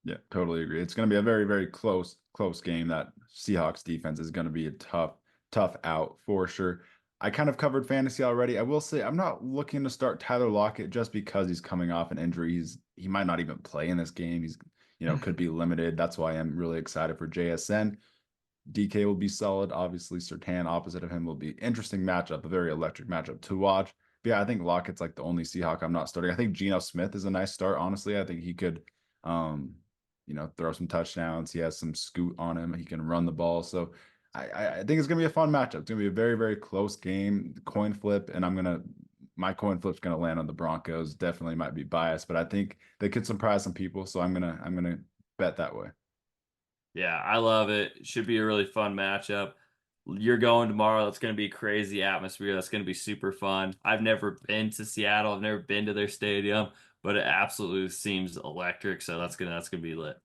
Yeah, totally agree. It's going to be a very, very close game. That Seahawks defense is going to be a tough out for sure. I kind of covered fantasy already. I will say I'm not looking to start Tyler Lockett just because he's coming off an injury. He might not even play in this game. He's, could be limited. That's why I'm really excited for JSN. DK will be solid. Obviously, Surtain opposite of him will be interesting matchup, a very electric matchup to watch. But yeah, I think Lockett's like the only Seahawk I'm not starting. I think Geno Smith is a nice start, honestly. I think he could um, throw some touchdowns. He has some scoot on him. He can run the ball. So I think it's gonna be a fun matchup. It's gonna be a very, very close game, coin flip, and my coin flip's gonna land on the Broncos. Definitely might be biased, but I think they could surprise some people. So I'm gonna bet that way. Yeah, I love it. Should be a really fun matchup. You're going tomorrow. That's going to be crazy atmosphere. That's going to be super fun. I've never been to Seattle. I've never been to their stadium, but it absolutely seems electric. So that's gonna be lit.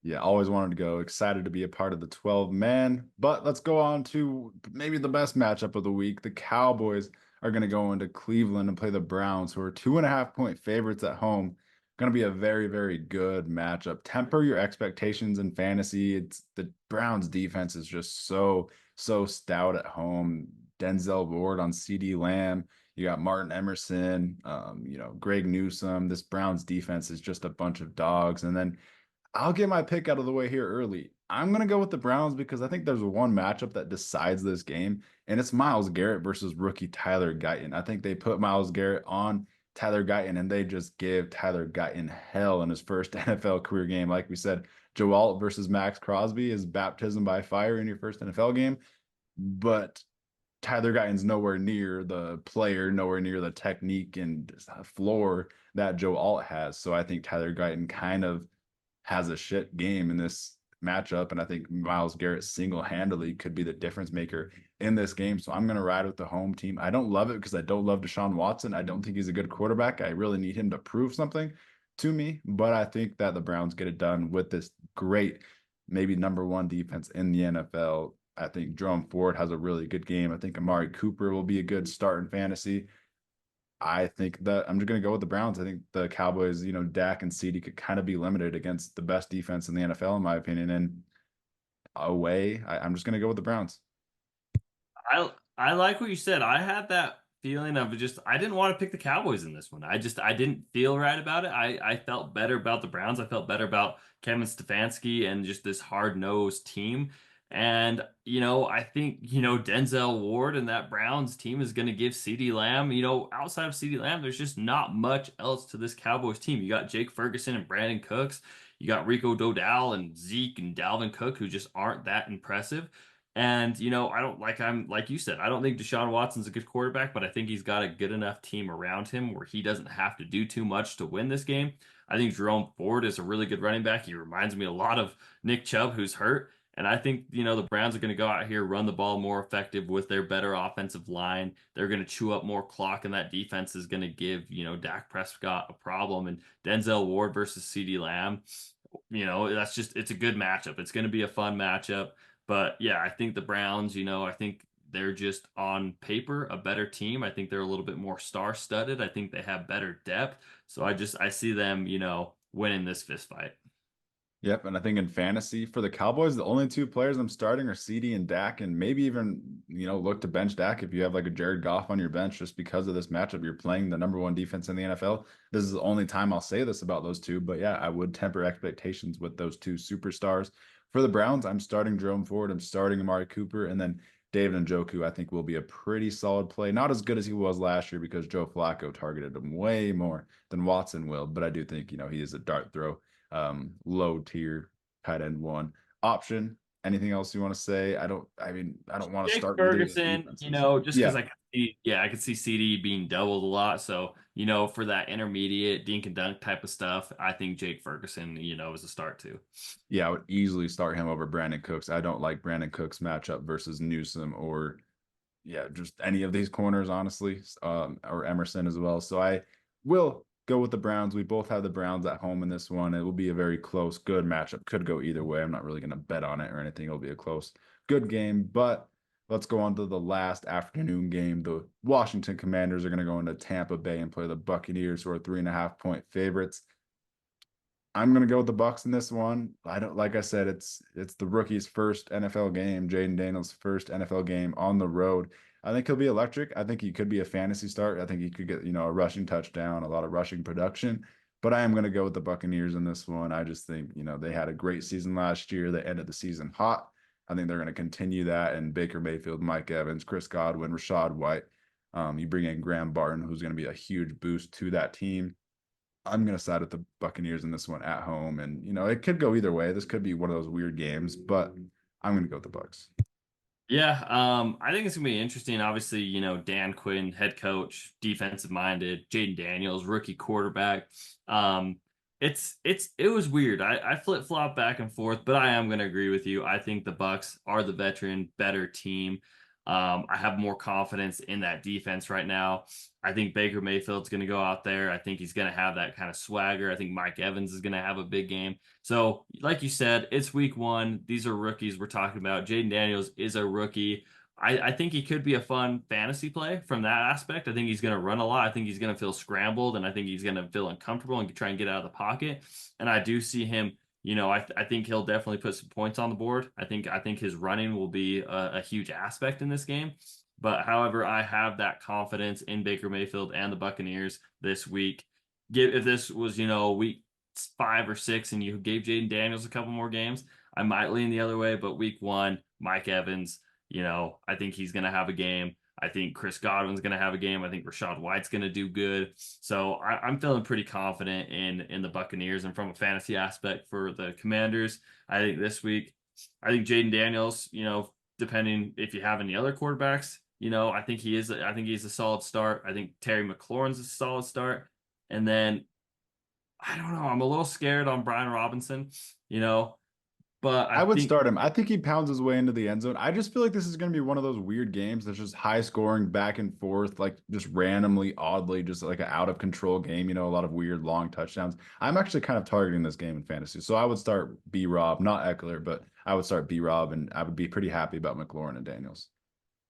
Yeah, always wanted to go. Excited to be a part of the 12 man. But let's go on to maybe the best matchup of the week. The Cowboys are going to go into Cleveland and play the Browns, who are 2.5 point favorites at home. Going to be a very, very good matchup. Temper your expectations in fantasy. It's the Browns defense is just so stout at home. Denzel Ward on CD Lamb. You got Martin Emerson, Greg Newsome. This Browns defense is just a bunch of dogs. And then I'll get my pick out of the way here early. I'm going to go with the Browns because I think there's one matchup that decides this game, and it's Myles Garrett versus rookie Tyler Guyton. I think they put Myles Garrett on Tyler Guyton, and they just give Tyler Guyton hell in his first NFL career game. Like we said, Joe Alt versus Max Crosby is baptism by fire in your first NFL game, but Tyler Guyton's nowhere near the player, nowhere near the technique and floor that Joe Alt has. So I think Tyler Guyton kind of has a shit game in this matchup. And I think Myles Garrett single-handedly could be the difference maker in this game. So I'm going to ride with the home team. I don't love it because I don't love Deshaun Watson. I don't think he's a good quarterback. I really need him to prove something to me. But I think that the Browns get it done with this great, maybe number one defense in the NFL. I think Jerome Ford has a really good game. I think Amari Cooper will be a good start in fantasy. I think that I'm just going to go with the Browns. I think the Cowboys, Dak and CD could kind of be limited against the best defense in the NFL, in my opinion. And I'm just going to go with the Browns. I like what you said. I had that feeling of just I didn't want to pick the Cowboys in this one. I didn't feel right about it. I felt better about the Browns. I felt better about Kevin Stefanski and just this hard-nosed team. And I think Denzel Ward and that Browns team is going to give CeeDee Lamb. Outside of CeeDee Lamb, there's just not much else to this Cowboys team. You got Jake Ferguson and Brandon Cooks. You got Rico Dowdle and Zeke and Dalvin Cook, who just aren't that impressive. And I don't I'm like you said, I don't think Deshaun Watson's a good quarterback, but I think he's got a good enough team around him where he doesn't have to do too much to win this game. I think Jerome Ford is a really good running back. He reminds me a lot of Nick Chubb, who's hurt. And I think, the Browns are going to go out here, run the ball more effective with their better offensive line. They're going to chew up more clock, and that defense is going to give, Dak Prescott a problem. And Denzel Ward versus CeeDee Lamb. that's just it's a good matchup. It's going to be a fun matchup. But yeah, I think the Browns, I think they're just on paper a better team. I think they're a little bit more star-studded. I think they have better depth. So I see them, winning this fist fight. Yep, and I think in fantasy for the Cowboys, the only two players I'm starting are CD and Dak, and maybe even look to bench Dak if you have like a Jared Goff on your bench just because of this matchup. You're playing the number one defense in the NFL. This is the only time I'll say this about those two, but yeah, I would temper expectations with those two superstars. For the Browns, I'm starting Jerome Ford, I'm starting Amari Cooper, and then David Njoku, I think will be a pretty solid play. Not as good as he was last year because Joe Flacco targeted him way more than Watson will, but I do think he is a dart throw low tier tight end one option. Anything else you want to say? I don't want to Jake start either of those Ferguson, defenses. just because Yeah. I could see CD being doubled a lot. So, for that intermediate dink and dunk type of stuff, I think Jake Ferguson, is a start too. Yeah, I would easily start him over Brandon Cooks. I don't like Brandon Cooks matchup versus Newsom or just any of these corners, honestly, or Emerson as well. So I will go with the Browns. We both have the Browns at home in this one. It will be a very close, good matchup. Could go either way. I'm not really going to bet on it or anything. It'll be a close, good game. But let's go on to the last afternoon game. The Washington Commanders are going to go into Tampa Bay and play the Buccaneers, who are 3.5-point favorites. I'm gonna go with the Bucks in this one. I don't like I said, it's the rookie's first NFL game, Jaden Daniels' first NFL game on the road. I think he'll be electric. I think he could be a fantasy start. I think he could get, a rushing touchdown, a lot of rushing production. But I am gonna go with the Buccaneers in this one. I just think, they had a great season last year. They ended the season hot. I think they're gonna continue that. And Baker Mayfield, Mike Evans, Chris Godwin, Rashad White. You bring in Graham Barton, who's gonna be a huge boost to that team. I'm going to side with the Buccaneers in this one at home. And, it could go either way. This could be one of those weird games, but I'm going to go with the Bucks. Yeah, I think it's gonna be interesting. Obviously, Dan Quinn, head coach, defensive minded, Jaden Daniels, rookie quarterback. Um, it was weird. I flip flop back and forth, but I am gonna agree with you. I think the Bucks are the veteran, better team. I have more confidence in that defense right now. I think Baker Mayfield's going to go out there. I think he's going to have that kind of swagger. I think Mike Evans is going to have a big game. So, like you said, it's week one. These are rookies we're talking about. Jaden Daniels is a rookie. I think he could be a fun fantasy play from that aspect. I think he's going to run a lot. I think he's going to feel scrambled, and I think he's going to feel uncomfortable and try and get out of the pocket. And I do see him. I think he'll definitely put some points on the board. I think his running will be a huge aspect in this game. But however, I have that confidence in Baker Mayfield and the Buccaneers this week. If this was, week 5 or 6 and you gave Jaden Daniels a couple more games, I might lean the other way. But week one, Mike Evans, I think he's going to have a game. I think Chris Godwin's going to have a game. I think Rashad White's going to do good. So I'm feeling pretty confident in the Buccaneers. And from a fantasy aspect for the Commanders, I think this week, I think Jaden Daniels, depending if you have any other quarterbacks, I think he's a solid start. I think Terry McLaurin's a solid start. And then I don't know. I'm a little scared on Brian Robinson, you know, but I I would think start him. I think he pounds his way into the end zone. I just feel like this is going to be one of those weird games that's just high scoring back and forth, like just randomly, oddly, just like an out of control game, a lot of weird long touchdowns. I'm actually kind of targeting this game in fantasy. So I would start B Rob, not Eckler, but I would start B Rob, and I would be pretty happy about McLaurin and Daniels.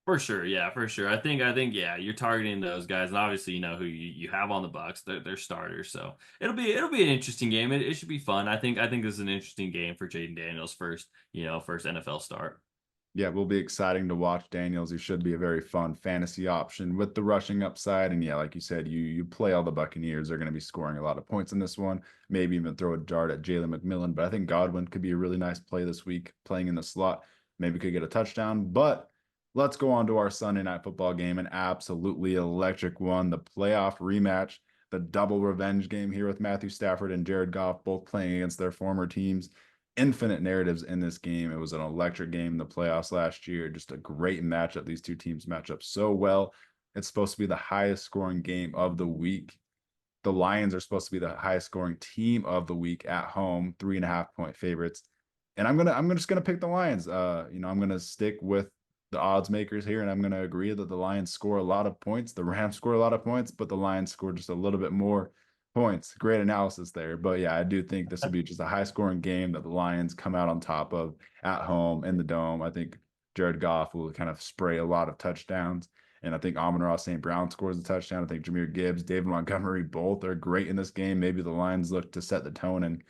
for sure, yeah, for sure. I think, yeah, you're targeting those guys, and obviously, who you have on the Bucks. They're starters, so it'll be an interesting game. It should be fun. I think this is an interesting game for Jaden Daniels' first NFL start. Yeah, it will be exciting to watch Daniels. He should be a very fun fantasy option with the rushing upside. And yeah, like you said, you play all the Buccaneers. They're going to be scoring a lot of points in this one. Maybe even throw a dart at Jalen McMillan. But I think Godwin could be a really nice play this week, playing in the slot. Maybe could get a touchdown. But let's go on to our Sunday night football game, an absolutely electric one, the playoff rematch, the double revenge game here with Matthew Stafford and Jared Goff, both playing against their former teams. Infinite narratives in this game. It was an electric game in the playoffs last year. Just a great matchup. These two teams match up so well. It's supposed to be the highest scoring game of the week. The Lions are supposed to be the highest scoring team of the week at home, 3.5-point favorites. And I'm just gonna pick the Lions. I'm gonna stick with the odds makers here, and I'm gonna agree that the Lions score a lot of points. The Rams score a lot of points, but the Lions score just a little bit more. Points. Great analysis there. But yeah, I do think this will be just a high scoring game that the Lions come out on top of at home in the dome. I think Jared Goff will kind of spray a lot of touchdowns. And I think Amon-Ra St. Brown scores a touchdown. I think Jameer Gibbs, David Montgomery, both are great in this game. Maybe the Lions look to set the tone and,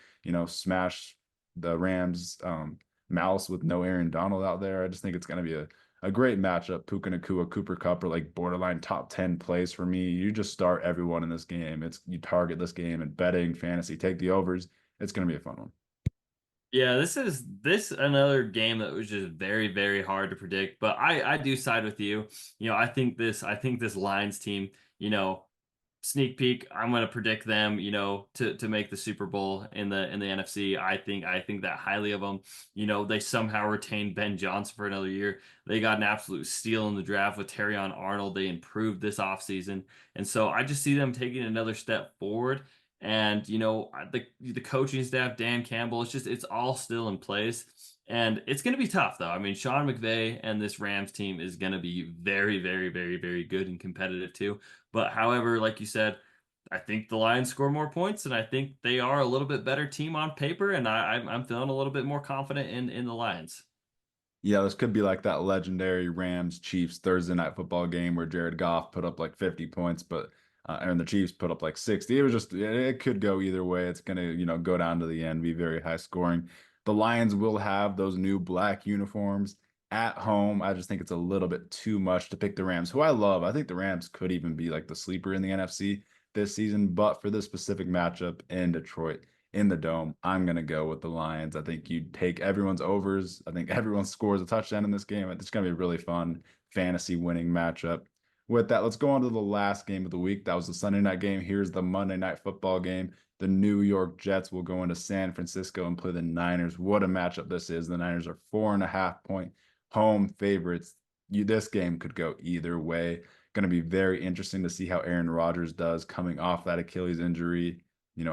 smash the Rams mouse with no Aaron Donald out there. I just think it's going to be a great matchup. Puka Nacua, Cooper Kupp are like borderline top 10 plays for me. You just start everyone in this game. You target this game and betting, fantasy, take the overs. It's going to be a fun one. Yeah, this another game that was just very, very hard to predict. But I do side with you. I think this Lions team, sneak peek, I'm going to predict them, to make the Super Bowl in the NFC. I think that highly of them. They somehow retained Ben Johnson for another year. They got an absolute steal in the draft with Terrion Arnold. They improved this offseason. And so I just see them taking another step forward. And the coaching staff, Dan Campbell, it's all still in place. And it's going to be tough, though. I mean, Sean McVay and this Rams team is going to be very, very, very, very good and competitive too. But however, like you said, I think the Lions score more points, and I think they are a little bit better team on paper, and I'm feeling a little bit more confident in the Lions. Yeah, this could be like that legendary Rams Chiefs Thursday night football game where Jared Goff put up like 50 points, but and the Chiefs put up like 60. It could go either way. It's gonna, go down to the end, be very high scoring. The Lions will have those new black uniforms at home. I just think it's a little bit too much to pick the Rams, who I love. I think the Rams could even be like the sleeper in the NFC this season, but for this specific matchup in Detroit, in the dome, I'm going to go with the Lions. I think you take everyone's overs. I think everyone scores a touchdown in this game. It's going to be a really fun fantasy winning matchup. With that, let's go on to the last game of the week. That was the Sunday night game. Here's the Monday night football game. The New York Jets will go into San Francisco and play the Niners. What a matchup this is. The Niners are 4.5-point home favorites. This game could go either way. Going to be very interesting to see how Aaron Rodgers does coming off that Achilles injury,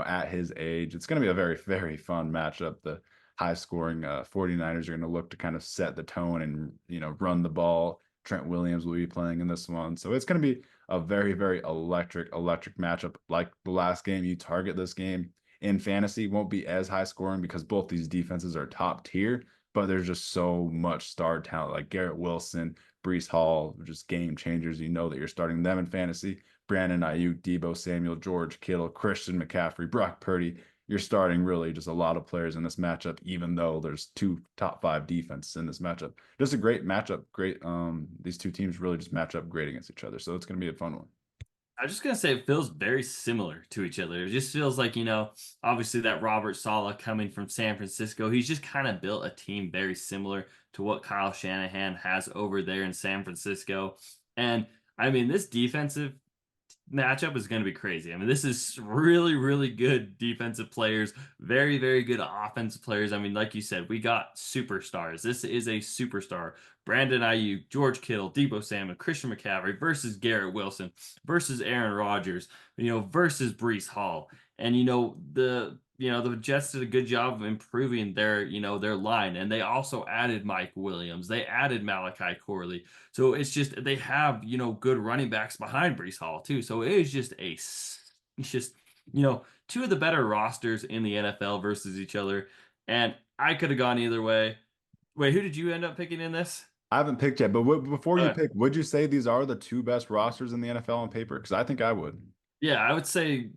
at his age. It's going to be a very, very fun matchup. The high scoring 49ers are going to look to kind of set the tone and, run the ball. Trent Williams will be playing in this one. So it's going to be a very, very electric matchup. Like the last game, you target this game in fantasy, won't be as high scoring because both these defenses are top tier, but there's just so much star talent like Garrett Wilson, Brees Hall, just game changers. You know that you're starting them in fantasy. Brandon Ayuk, Debo Samuel, George Kittle, Christian McCaffrey, Brock Purdy. You're starting really just a lot of players in this matchup, even though there's two top 5 defenses in this matchup. Just a great matchup. Great. These two teams really just match up great against each other. So it's going to be a fun one. I'm just gonna say it feels very similar to each other. It just feels like, obviously that Robert Saleh coming from San Francisco, he's just kind of built a team very similar to what Kyle Shanahan has over there in San Francisco. And I mean, this defensive matchup is going to be crazy. I mean, this is really, really good defensive players, very, very good offensive players. I mean, like you said, we got superstars. This is a superstar. Brandon Ayuk, George Kittle, Debo Samuel, Christian McCaffrey versus Garrett Wilson versus Aaron Rodgers, versus Brees Hall. And the Jets did a good job of improving their line, and they also added Mike Williams. They added Malachi Corley. So it's just they have good running backs behind Brees Hall too. So it is just it's just two of the better rosters in the NFL versus each other. And I could have gone either way. Wait, who did you end up picking in this? I haven't picked yet, but before you Okay. pick, would you say these are the two best rosters in the NFL on paper? Because I think I would. Yeah, I would say,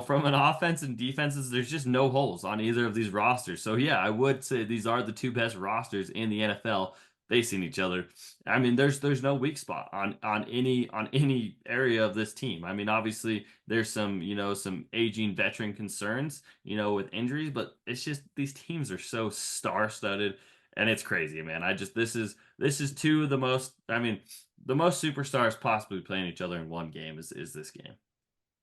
from an offense and defenses, there's just no holes on either of these rosters. So yeah, I would say these are the two best rosters in the NFL facing each other. I mean, there's no weak spot on any area of this team. I mean, obviously there's some aging veteran concerns, with injuries, but it's just these teams are so star-studded and it's crazy, man. This is two of the most, I mean, the most superstars possibly playing each other in one game is this game.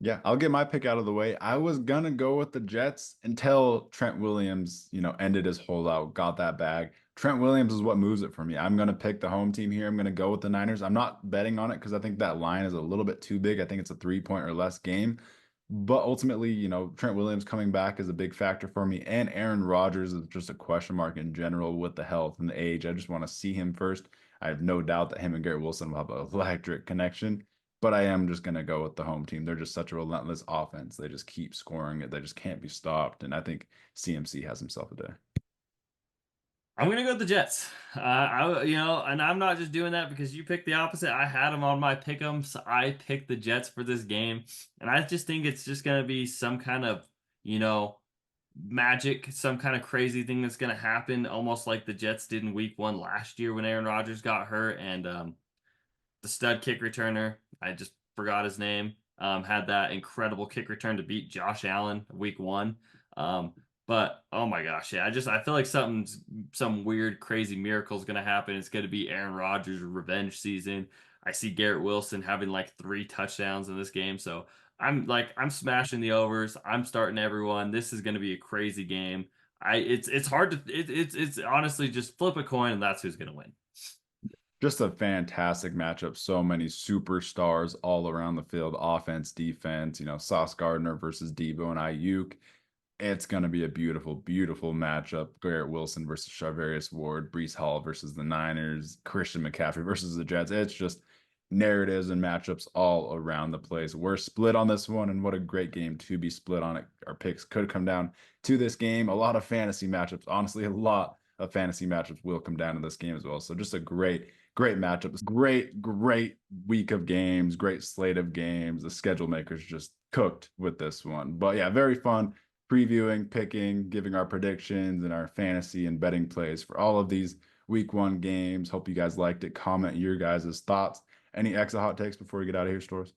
Yeah, I'll get my pick out of the way. I was gonna go with the Jets until Trent Williams, ended his holdout, got that bag. Trent Williams is what moves it for me. I'm gonna pick the home team here. I'm gonna go with the Niners. I'm not betting on it because I think that line is a little bit too big. I think it's a 3-point or less game. But ultimately, Trent Williams coming back is a big factor for me. And Aaron Rodgers is just a question mark in general with the health and the age. I just want to see him first. I have no doubt that him and Garrett Wilson will have an electric connection. but I am just going to go with the home team. They're just such a relentless offense. They just keep scoring it. They just can't be stopped. And I think CMC has himself a day. I'm gonna go with the Jets. And I'm not just doing that because you picked the opposite. I had them on my pick'ems. I picked the Jets for this game, and I just think it's just gonna be some kind of, you know, magic, some kind of crazy thing that's gonna happen, almost like the Jets did in Week 1 last year when Aaron Rodgers got hurt, and the stud kick returner, I just forgot his name, had that incredible kick return to beat Josh Allen Week 1. Um, but oh my gosh, yeah, I feel like some weird, crazy miracle is gonna happen. It's gonna be Aaron Rodgers' revenge season. I see Garrett Wilson having like 3 touchdowns in this game, so I'm smashing the overs. I'm starting everyone. This is gonna be a crazy game. It's hard to it's honestly just flip a coin and that's who's gonna win. Just a fantastic matchup. So many superstars all around the field, offense, defense, Sauce Gardner versus Debo and Ayuk. It's going to be a beautiful, beautiful matchup. Garrett Wilson versus Charvarius Ward, Brees Hall versus the Niners, Christian McCaffrey versus the Jets. It's just narratives and matchups all around the place. We're split on this one, and what a great game to be split on it. Our picks could come down to this game. A lot of fantasy matchups. Honestly, a lot of fantasy matchups will come down to this game as well. So just a great, great matchup. Great, great week of games, great slate of games. The schedule makers just cooked with this one. But yeah, very fun previewing, picking, giving our predictions and our fantasy and betting plays for all of these week 1 games. Hope you guys liked it. Comment your guys' thoughts. Any extra hot takes before we get out of here, Stores?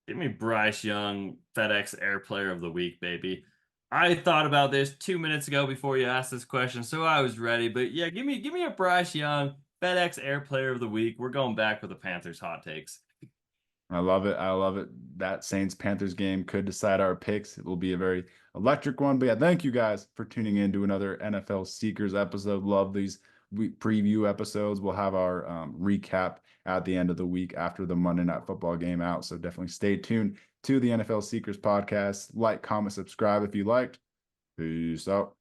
Give me Bryce Young, FedEx Air Player of the Week, baby. I thought about this 2 minutes ago before you asked this question, so I was ready. But yeah, give me a Bryce Young, FedEx Air Player of the Week. We're going back with the Panthers hot takes. I love it. I love it. That Saints Panthers game could decide our picks. It will be a very electric one. But yeah, thank you guys for tuning in to another NFL Seekers episode. Love these preview episodes. We'll have our recap at the end of the week after the Monday Night Football game out. So definitely stay tuned to the NFL Seekers podcast. Like, comment, subscribe if you liked. Peace out.